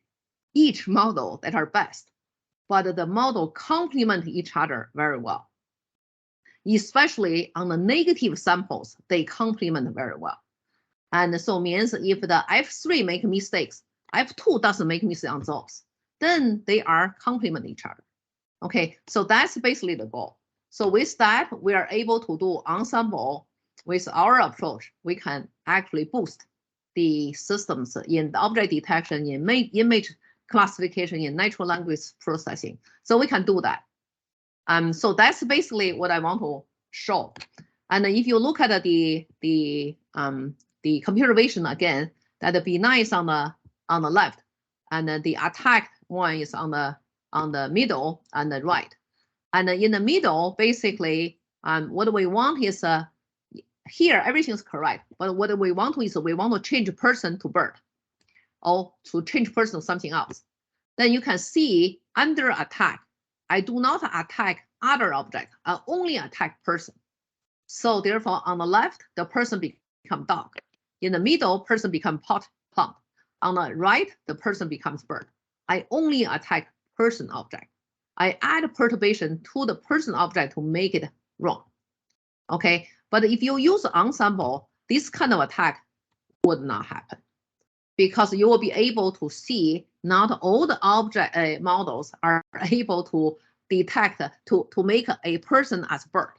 D: each model that are best, but the model complement each other very well. Especially on the negative samples, they complement very well. And so means if the F3 make mistakes, F2 doesn't make mistakes on those, then they are complement each other. Okay, so that's basically the goal. So with that, we are able to do ensemble. With our approach, we can actually boost the systems in the object detection, in image classification, in natural language processing. So we can do that. So that's basically what I want to show. And if you look at the computer vision again, that the B9 is on the left, and the attack one is on the middle and the right. And in the middle, basically, what we want is here everything's correct, but what we want is we want to change person to bird, or to change person to something else. Then you can see under attack, I do not attack other object, I only attack person. So therefore, on the left, the person become dog. In the middle, person become pot plant. On the right, the person becomes bird. I only attack person object. I add perturbation to the person object to make it wrong. Okay, but if you use ensemble, this kind of attack would not happen, because you will be able to see not all the object models are able to detect to make a person as bird,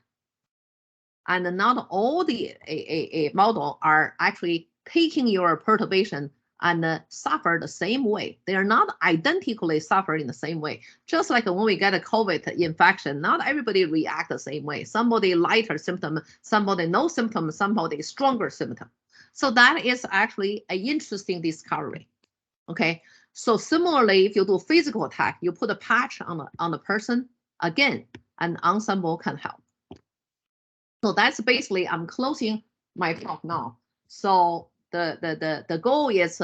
D: and not all the model are actually taking your perturbation and suffer the same way. They are not identically suffer in the same way. Just like when we get a COVID infection, not everybody react the same way. Somebody lighter symptom, somebody no symptom, somebody stronger symptom. So that is actually an interesting discovery. Okay, so similarly, if you do physical attack, you put a patch on the person, again, an ensemble can help. So that's basically, I'm closing my talk now. So the goal is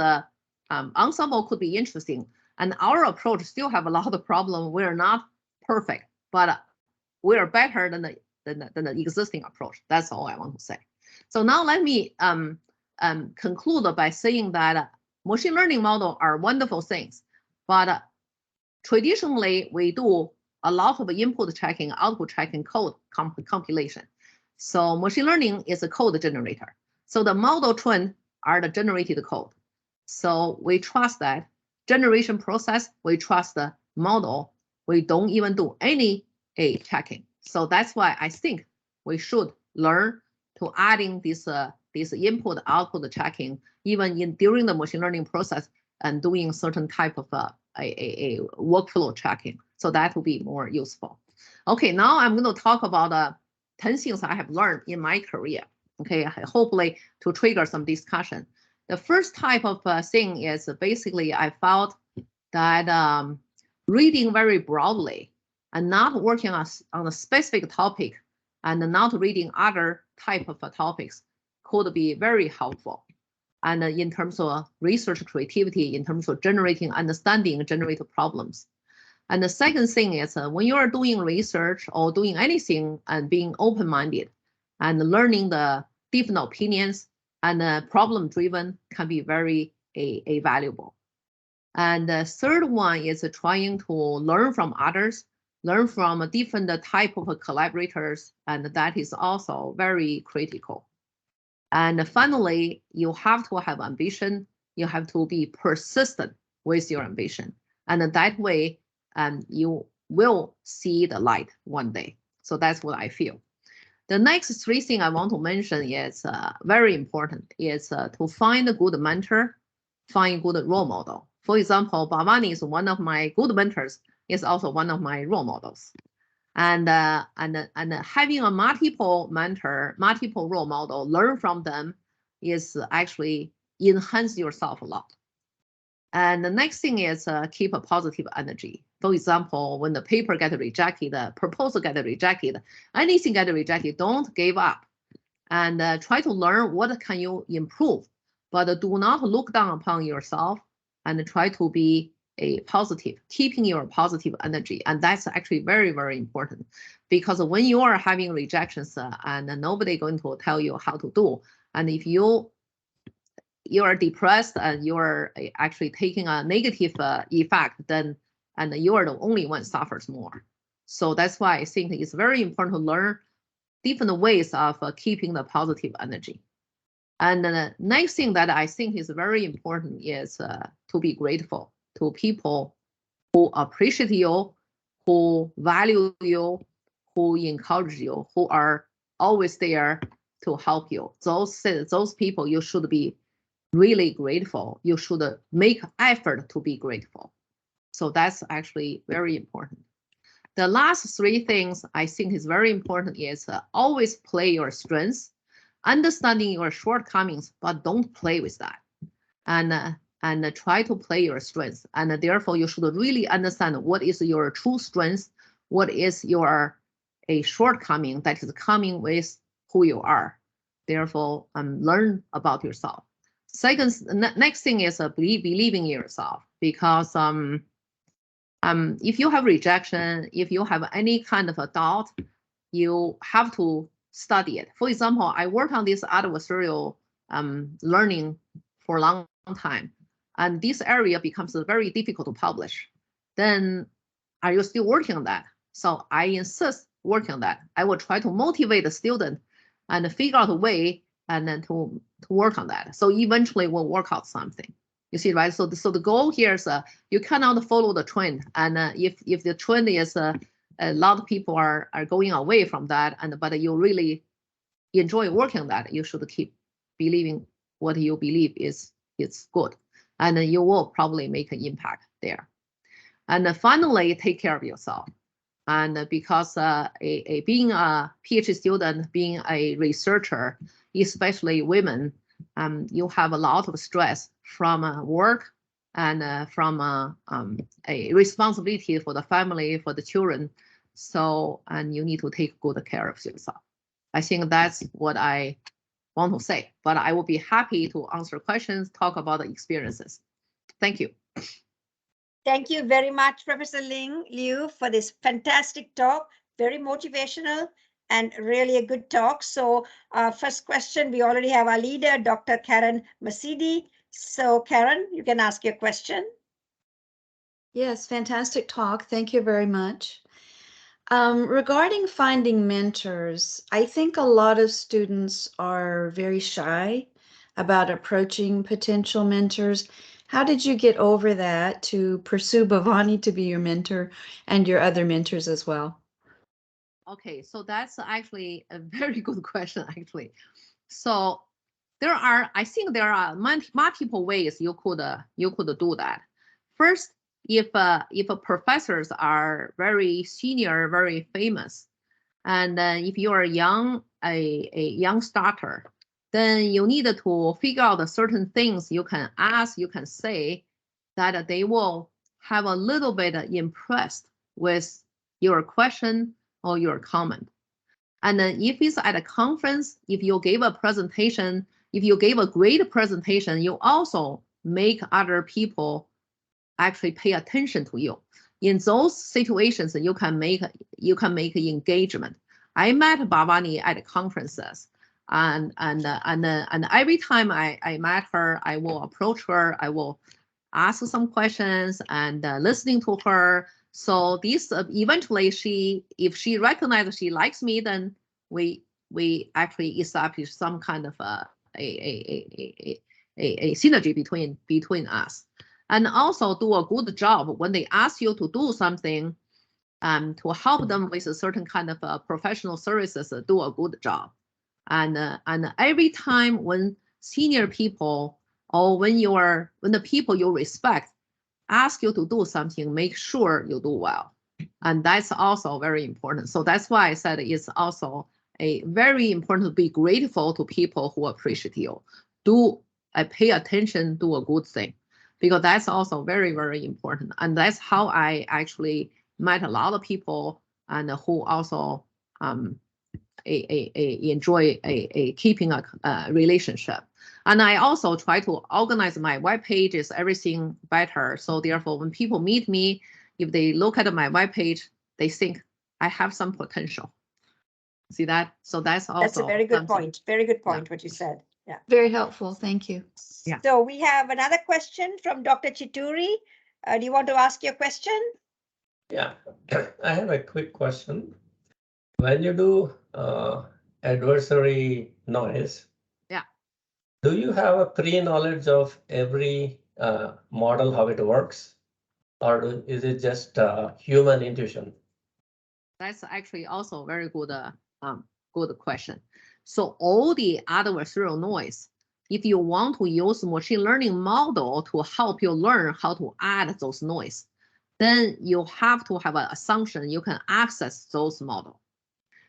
D: ensemble could be interesting, and our approach still have a lot of problem. We're not perfect, but we're better than the existing approach. That's all I want to say. So now let me conclude by saying that machine learning models are wonderful things, but traditionally we do a lot of input tracking, output tracking, code compilation. So machine learning is a code generator. So the model trained are the generated code. So we trust that generation process, we trust the model. We don't even do any tracking. So that's why I think we should learn to adding this input output tracking even during the machine learning process and doing certain type of a workflow tracking. So that will be more useful. Okay, now I'm going to talk about 10 things I have learned in my career. Okay, hopefully to trigger some discussion. The first type of thing is basically I felt that reading very broadly and not working on a specific topic and not reading other type of topics could be very helpful. And in terms of research creativity, in terms of generating understanding, generating problems. And the second thing is when you are doing research or doing anything and being open-minded and learning the different opinions and problem-driven can be very valuable. And the third one is trying to learn from others, learn from different type of collaborators, and that is also very critical. And finally, you have to have ambition. You have to be persistent with your ambition. And that way, you will see the light one day. So that's what I feel. The next three things I want to mention is very important, is to find a good mentor, find a good role model. For example, Bhavani is one of my good mentors, is also one of my role models. And having a multiple mentor, multiple role model, learn from them is actually enhance yourself a lot. And the next thing is keep a positive energy. For example, when the paper gets rejected, the proposal gets rejected, anything gets rejected, don't give up. And try to learn what can you improve, but do not look down upon yourself and try to be a positive, keeping your positive energy. And that's actually very, very important because when you are having rejections and nobody going to tell you how to do, and if you are depressed and you're actually taking a negative effect, then and you are the only one suffers more. So that's why I think it's very important to learn different ways of keeping the positive energy. And the next thing that I think is very important is to be grateful to people who appreciate you, who value you, who encourage you, who are always there to help you. Those people you should be really grateful. You should make effort to be grateful. So that's actually very important. The last three things I think is very important is always play your strengths, understanding your shortcomings, but don't play with that. And try to play your strengths. And therefore, you should really understand what is your true strength, what is your shortcoming that is coming with who you are. Therefore, learn about yourself. Second, next thing is believing in yourself, because if you have rejection, if you have any kind of a doubt, you have to study it. For example, I worked on this adversarial learning for a long time, and this area becomes very difficult to publish. Then are you still working on that? So I insist working on that. I will try to motivate the student and figure out a way and then to work on that. So eventually we'll work out something. You see, right? So the goal here is you cannot follow the trend. And if the trend is a lot of people are going away from that, but you really enjoy working on that, you should keep believing what you believe is good. And you will probably make an impact there. And finally, take care of yourself. And because being a PhD student, being a researcher, especially women, you have a lot of stress from work and from a responsibility for the family, for the children. So, and you need to take good care of yourself. I think that's what I want to say, but I will be happy to answer questions, talk about the experiences. Thank you.
A: Thank you very much, Professor Liu, for this fantastic talk, very motivational and really a good talk. So first question, we already have our leader, Dr. Karen Masidi. So Karen, you can ask your question.
C: Yes, fantastic talk. Thank you very much. Regarding finding mentors, I think a lot of students are very shy about approaching potential mentors. How did you get over that to pursue Bhavani to be your mentor and your other mentors as well?
D: Okay, so that's actually a very good question, actually. So I think there are multiple ways you could do that. First, if professors are very senior, very famous, and if you are a young starter, then you need to figure out certain things you can ask, you can say, that they will have a little bit impressed with your question or your comment. And then if it's at a conference, if you gave a presentation, if you gave a great presentation, you also make other people actually pay attention to you. In those situations, you can make engagement. I met Bhavani at conferences, and every time I met her, I will approach her, I will ask some questions and listening to her. So this eventually, if she recognizes she likes me, then we actually establish some kind of a synergy between us, and also do a good job when they ask you to do something, to help them with a certain kind of professional services. Do a good job, and every time when senior people or when the people you respect ask you to do something, make sure you do well. And that's also very important. So that's why I said it's also a very important to be grateful to people who appreciate you. Pay attention, do a good thing, because that's also very, very important. And that's how I actually met a lot of people and who also enjoy keeping a relationship. And I also try to organize my web pages, everything better. So therefore, when people meet me, if they look at my web page, they think I have some potential. See that? So that's also
A: That's a very good
D: something.
A: point. Very good point, what you said. Yeah.
C: Very helpful. Thank you.
D: Yeah.
A: So we have another question from Dr. Chituri. Do you want to ask your question?
H: Yeah, I have a quick question. When you do adversary noise, do you have a pre-knowledge of every model, how it works? Or is it just human intuition?
D: That's actually also a very good question. So all the adversarial noise, if you want to use machine learning model to help you learn how to add those noise, then you have to have an assumption you can access those models.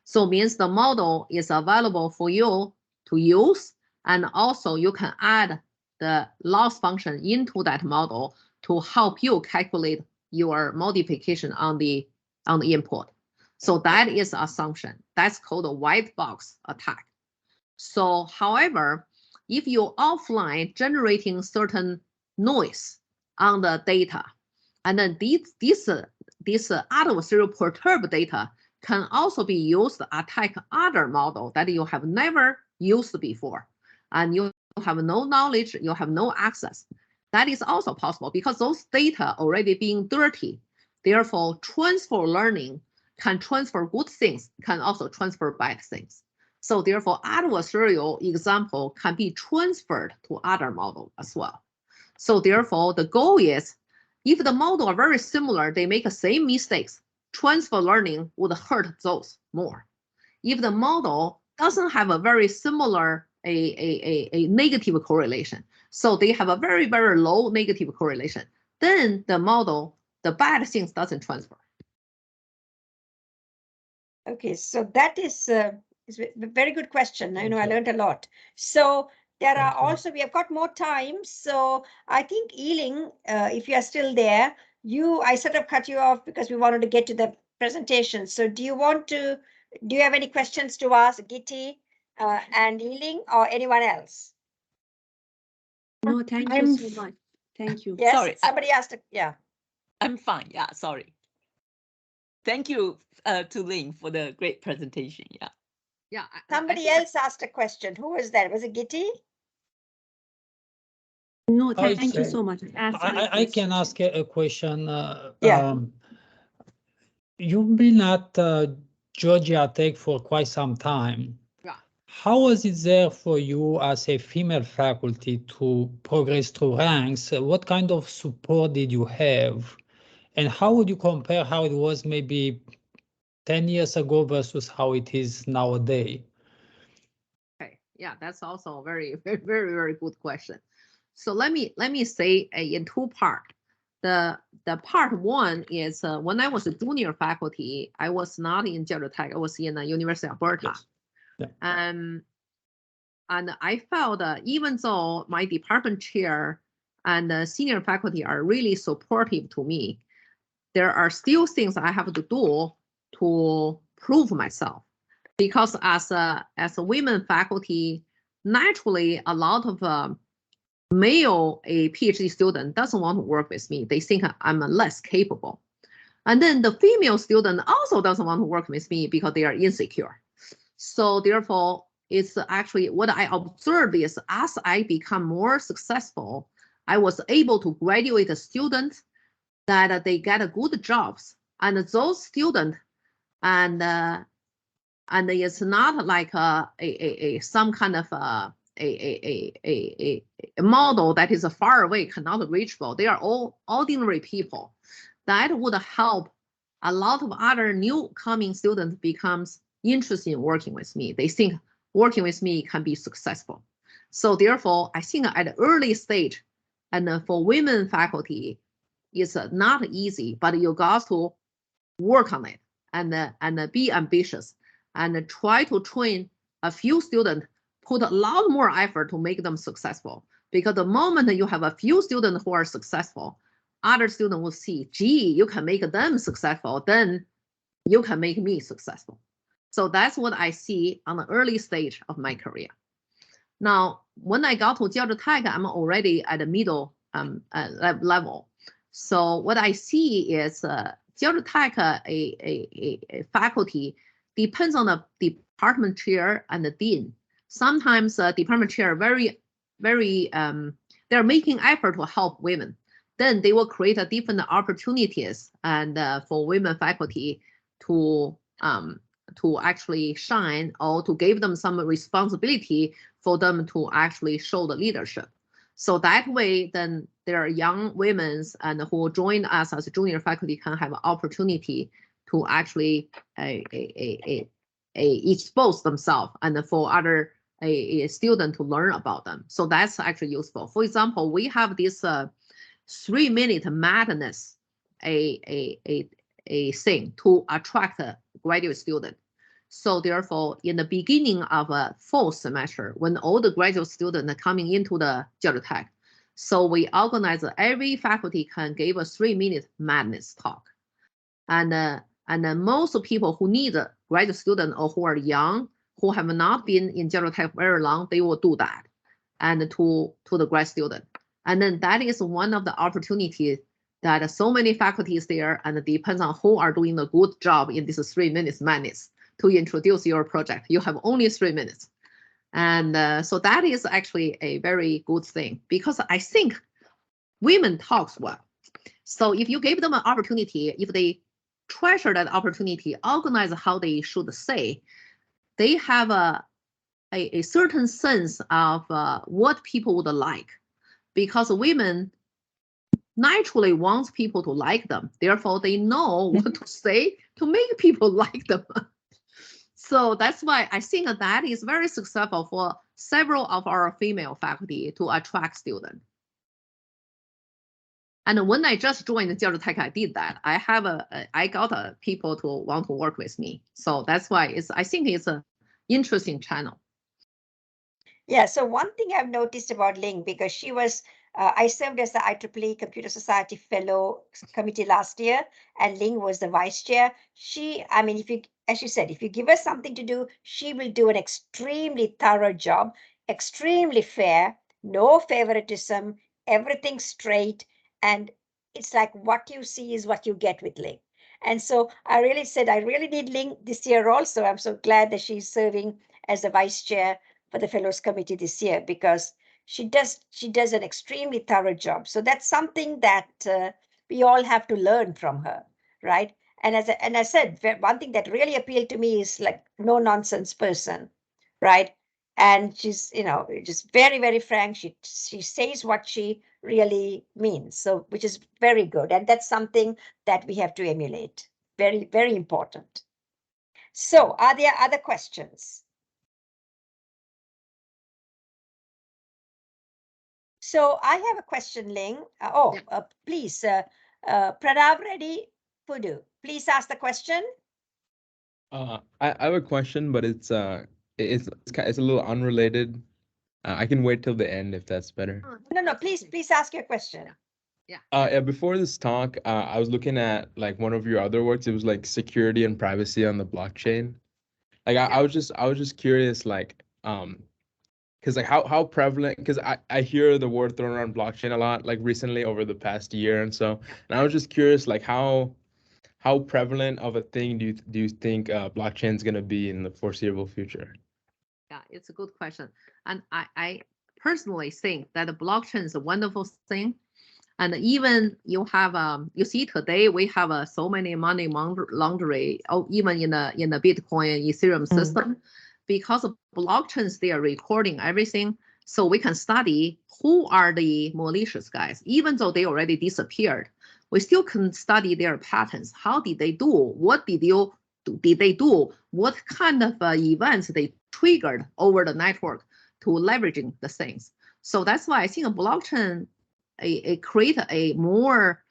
D: So means the model is available for you to use, and also you can add the loss function into that model to help you calculate your multiplication on the input. So that is assumption. That's called a white box attack. So however, if you offline generating certain noise on the data, and then this adversarial perturb data can also be used to attack other model that you have never used before, and you have no knowledge, you have no access. That is also possible because those data already being dirty. Therefore, transfer learning can transfer good things, can also transfer bad things. So therefore, adversarial example can be transferred to other model as well. So therefore, the goal is, if the model are very similar, they make the same mistakes, transfer learning would hurt those more. If the model doesn't have a very similar a negative correlation, so they have a very, very low negative correlation, then the model, the bad things doesn't transfer.
A: Okay, so that is a very good question. I know I learned a lot. So there are also, we have got more time. So I think Ling, if you are still there, I sort of cut you off because we wanted to get to the presentation. So do you have any questions to ask Giti and Ling or anyone else?
I: No, thank you so much. Thank you.
A: Yes,
G: Sorry,
A: somebody asked, yeah.
G: I'm fine. Yeah, sorry. Thank you to Ling for the great presentation. Yeah.
D: Yeah.
A: Somebody else asked a question. Who was that? Was it Giti?
I: No, thank you so much.
E: I can ask a question.
A: Yeah.
E: You've been at Georgia Tech for quite some time.
D: Yeah.
E: How was it there for you as a female faculty to progress through ranks? What kind of support did you have? And how would you compare how it was maybe 10 years ago versus how it is nowadays?
D: Okay, yeah, that's also a very, very, very, very good question. So let me say in two parts. The part one is when I was a junior faculty, I was not in Georgia Tech. I was in the University of Alberta.
E: Yes. Yeah.
D: And I felt even though my department chair and the senior faculty are really supportive to me, there are still things I have to do to prove myself. Because as a women faculty, naturally a lot of male PhD student doesn't want to work with me. They think I'm less capable. And then the female student also doesn't want to work with me because they are insecure. So therefore, it's actually what I observed is as I become more successful, I was able to graduate a student that they get good jobs. And those students, and it's not like some kind of a model that is far away, cannot reachable. They are all ordinary people. That would help a lot of other new coming students becomes interested in working with me. They think working with me can be successful. So therefore, I think at the early stage, and for women faculty, it's not easy, but you got to work on it and be ambitious and try to train a few students, put a lot more effort to make them successful. Because the moment you have a few students who are successful, other students will see, gee, you can make them successful, then you can make me successful. So that's what I see on the early stage of my career. Now, when I got to Georgia Tech, I'm already at the middle level. So what I see is Georgia Tech, a faculty depends on the department chair and the dean. Sometimes department chair very, they're making effort to help women. Then they will create a different opportunities and for women faculty to actually shine or to give them some responsibility for them to actually show the leadership. So that way, then there are young women and who join us as junior faculty can have an opportunity to actually expose themselves and for other a student to learn about them. So that's actually useful. For example, we have this 3-minute madness a thing to attract a graduate student. So therefore, in the beginning of a fall semester, when all the graduate students are coming into the Georgia Tech, so we organize every faculty can give a 3-minute madness talk. And then most people who need a graduate student or who are young, who have not been in Georgia Tech very long, they will do that and to the grad student. And then that is one of the opportunities that so many faculties there, and it depends on who are doing a good job in this 3-minute madness to introduce your project. You have only 3 minutes. And so that is actually a very good thing because I think women talks well. So if you give them an opportunity, if they treasure that opportunity, organize how they should say, they have a certain sense of what people would like, because women naturally want people to like them. Therefore, they know what to say to make people like them. So that's why I think that is very successful for several of our female faculty to attract students. And when I just joined Georgia Tech, I did that. I got people to want to work with me. So that's why I think it's an interesting channel.
A: Yeah, so one thing I've noticed about Ling, because she was, I served as the IEEE Computer Society Fellow Committee last year, and Ling was the vice chair. I mean, as you said, if you give her something to do, she will do an extremely thorough job, extremely fair, no favoritism, everything straight. And it's like what you see is what you get with Ling. And so I really said, I really need Ling this year also. I'm so glad that she's serving as the vice chair for the Fellows Committee this year, because she does an extremely thorough job. So that's something that we all have to learn from her, right? And as I said, one thing that really appealed to me is like no nonsense person, right? And she's, you know, just very, very frank. She says what she really means. So, which is very good. And that's something that we have to emulate. Very, very important. So are there other questions? So I have a question, Ling. Please, Pranav Reddy Pudu, please ask the question.
J: I have a question, but it's a little unrelated. I can wait till the end if that's better.
A: No, please ask your question.
J: Yeah, before this talk, I was looking at like one of your other works. It was like security and privacy on the blockchain. Like I was just curious, like because like how prevalent, because I hear the word thrown around blockchain a lot like recently over the past year and so, and I was just curious like how prevalent of a thing do you think blockchain is going to be in the foreseeable future?
D: Yeah, it's a good question. And I personally think that the blockchain is a wonderful thing. And even you have, you see today we have so many money laundering, even in the Bitcoin, Ethereum system, because of blockchains, they are recording everything. So we can study who are the malicious guys, even though they already disappeared. We still can study their patterns. How did they do? What did they do? What kind of events they triggered over the network to leveraging the things? So that's why I think a blockchain create a more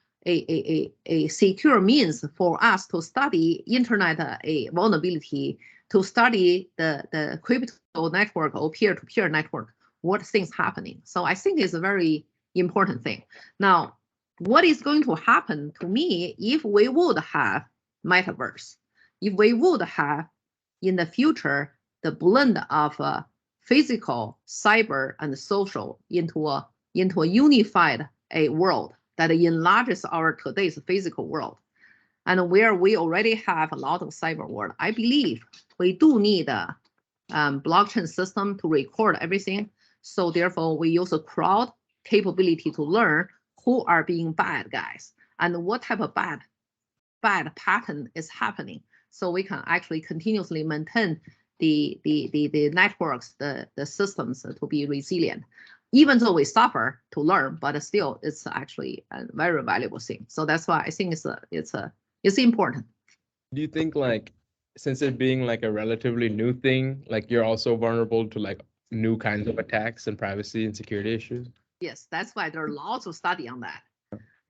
D: secure means for us to study internet vulnerability, to study the crypto network or peer-to-peer network, what things happening. So I think it's a very important thing. Now, what is going to happen to me if we would have metaverse, if we would have in the future the blend of physical, cyber, and social into a unified world that enlarges our today's physical world, and where we already have a lot of cyber world. I believe we do need a blockchain system to record everything. So therefore, we use a crowd capability to learn who are being bad guys and what type of bad pattern is happening. So we can actually continuously maintain the networks, the systems to be resilient. Even though we suffer to learn, but still it's actually a very valuable thing. So that's why I think it's important.
J: Do you think like, since it being like a relatively new thing, like you're also vulnerable to like new kinds of attacks and privacy and security issues?
D: Yes, that's why there are lots of study on that.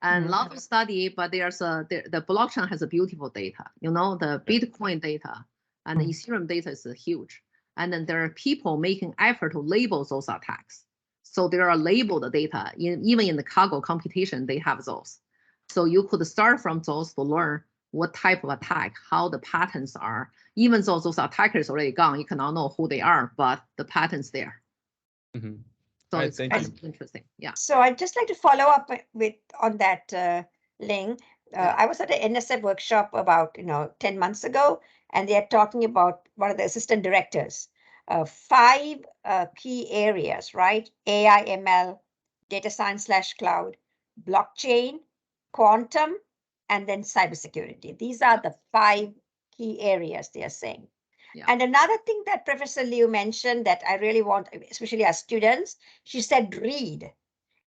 D: And lots of study, but there's the blockchain has a beautiful data. You know, the Bitcoin data and the Ethereum data is huge. And then there are people making effort to label those attacks. So there are labeled data, even in the Kaggle computation, they have those. So you could start from those to learn what type of attack, how the patterns are. Even though those attackers already gone, you cannot know who they are, but the patterns there.
J: Mm-hmm.
D: So it's quite interesting. Yeah.
A: So I'd just like to follow up on that, Ling. I was at an NSF workshop about 10 months ago, and they are talking about one of the assistant directors. 5 key areas, right? AI, ML, data science / cloud, blockchain, quantum, and then cybersecurity. These are the 5 key areas they are saying. Yeah. And another thing that Professor Liu mentioned that I really want, especially as students, she said read.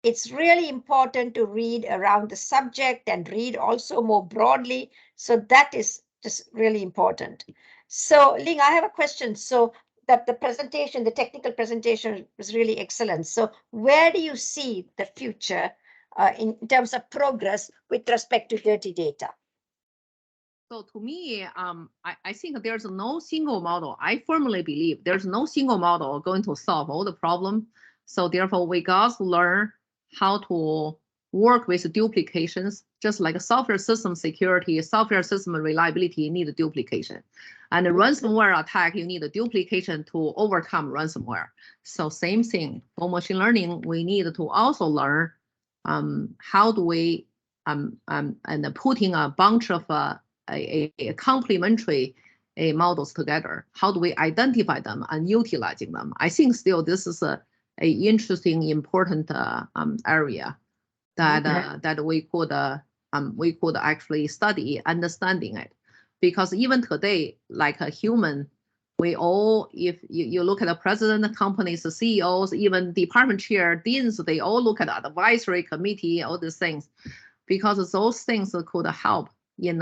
A: It's really important to read around the subject and read also more broadly. So that is just really important. So Ling, I have a question. So that the presentation, the technical presentation was really excellent. So where do you see the future in terms of progress with respect to dirty data?
D: So to me, I think there's no single model. I firmly believe there's no single model going to solve all the problem. So therefore, we got to learn how to work with duplications, just like a software system security, software system reliability, you need a duplication. And a ransomware attack, you need a duplication to overcome ransomware. So same thing for machine learning, we need to also learn how do we and putting a bunch of a complementary models together. How do we identify them and utilizing them? I think still this is a interesting, important area that that we could actually study, understanding it, because even today, like a human, we all, if you look at the president, companies, the CEOs, even department chair, deans, they all look at the advisory committee, all these things, because those things could help in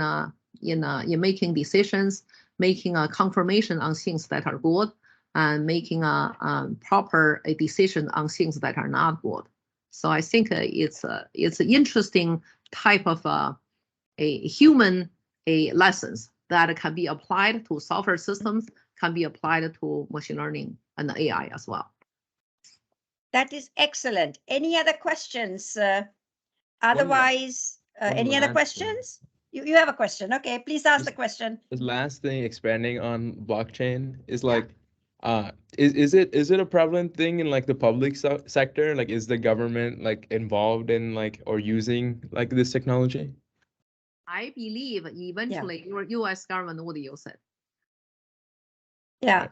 D: making decisions, making a confirmation on things that are good, and making a proper decision on things that are not good. So I think it's an interesting type of a human lessons that can be applied to software systems, can be applied to machine learning and AI as well.
A: That is excellent. Any other questions? Otherwise, any other questions? You have a question. Okay, please ask the question.
J: The last thing, expanding on blockchain, is like, is it a prevalent thing in like the public sector? Like, is the government like involved in like or using like this technology?
D: I believe eventually your U.S. government would use it.
A: Yeah,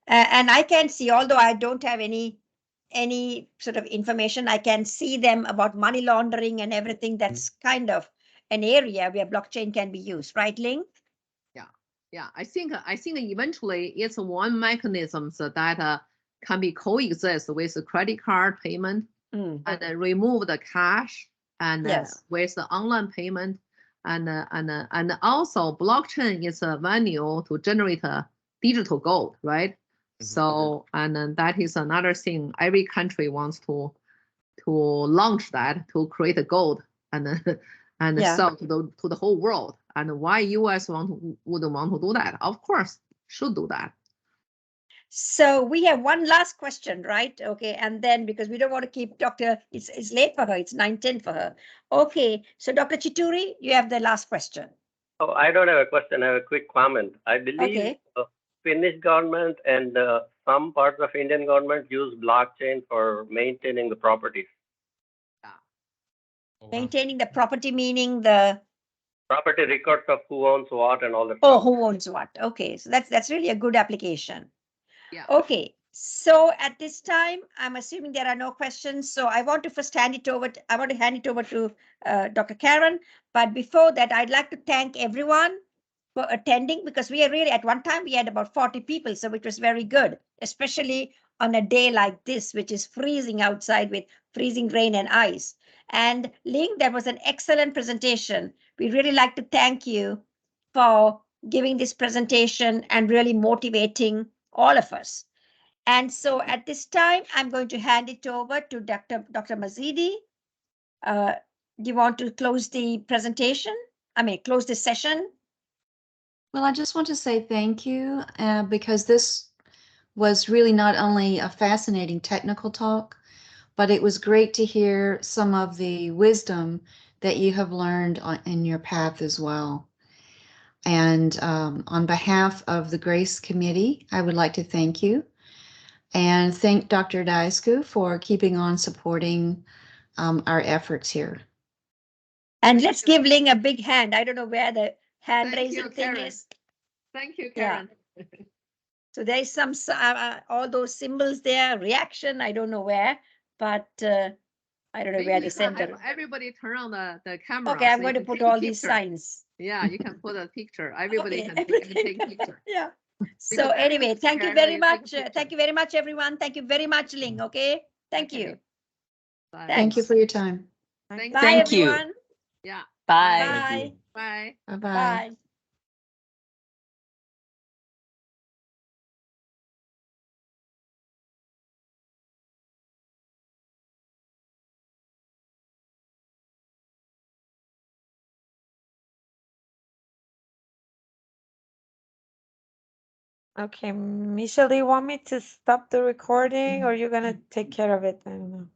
A: and I can see, although I don't have any sort of information, I can see them about money laundering and everything. That's kind of an area where blockchain can be used, right, Ling?
D: Yeah. I think eventually it's one mechanism so that can be coexist with the credit card payment and remove the cash and with the online payment and also blockchain is a venue to generate a digital gold, right? So and that is another thing. Every country wants to launch that, to create a gold and sell to the whole world. And why US wouldn't want to do that? Of course, should do that.
A: So we have one last question, right? Okay, and then because we don't want to keep Dr. It's late for her. It's 9:10 for her. Okay, so Dr. Chituri, you have the last question.
H: Oh, I don't have a question. I have a quick comment. I believe Finnish government and some parts of Indian government use blockchain for maintaining the properties.
A: Maintaining the property, meaning the
H: property records of who owns what and all that.
A: Oh, who owns what? Okay, so that's really a good application.
D: Yeah.
A: Okay, so at this time, I'm assuming there are no questions. So I want to first hand it over. I want to hand it over to Dr. Karen. But before that, I'd like to thank everyone for attending, because we are really, at one time we had about 40 people, so it was very good, especially on a day like this, which is freezing outside with freezing rain and ice. And Ling, that was an excellent presentation. We really like to thank you for giving this presentation and really motivating all of us. And so at this time, I'm going to hand it over to Dr. Mazidi. Do you want to close the presentation? Close the session?
C: Well, I just want to say thank you because this was really not only a fascinating technical talk, but it was great to hear some of the wisdom that you have learned in your path as well. And on behalf of the GRACE Committee, I would like to thank you and thank Dr. Daisku for keeping on supporting our efforts here.
A: And let's give Ling a big hand. I don't know where the hand raising thing is.
D: Thank you, Karen.
A: Yeah. So there is some, all those symbols there, reaction, I don't know where, but I don't know where the center.
D: Everybody turn on the camera.
A: Okay, I'm going to put all these signs.
D: Yeah, you can put a picture. Everybody can take a picture.
A: Yeah. So anyway, thank you very much. Thank you very much, everyone. Thank you very much, Ling. Okay. Thank you.
C: Thank you for your time.
A: Bye,
G: Thank you.
A: everyone.
D: Yeah.
G: Bye.
A: Bye.
C: Bye-bye.
A: Bye.
B: Okay, Michelle, do you want me to stop the recording or you're gonna take care of it? I don't know.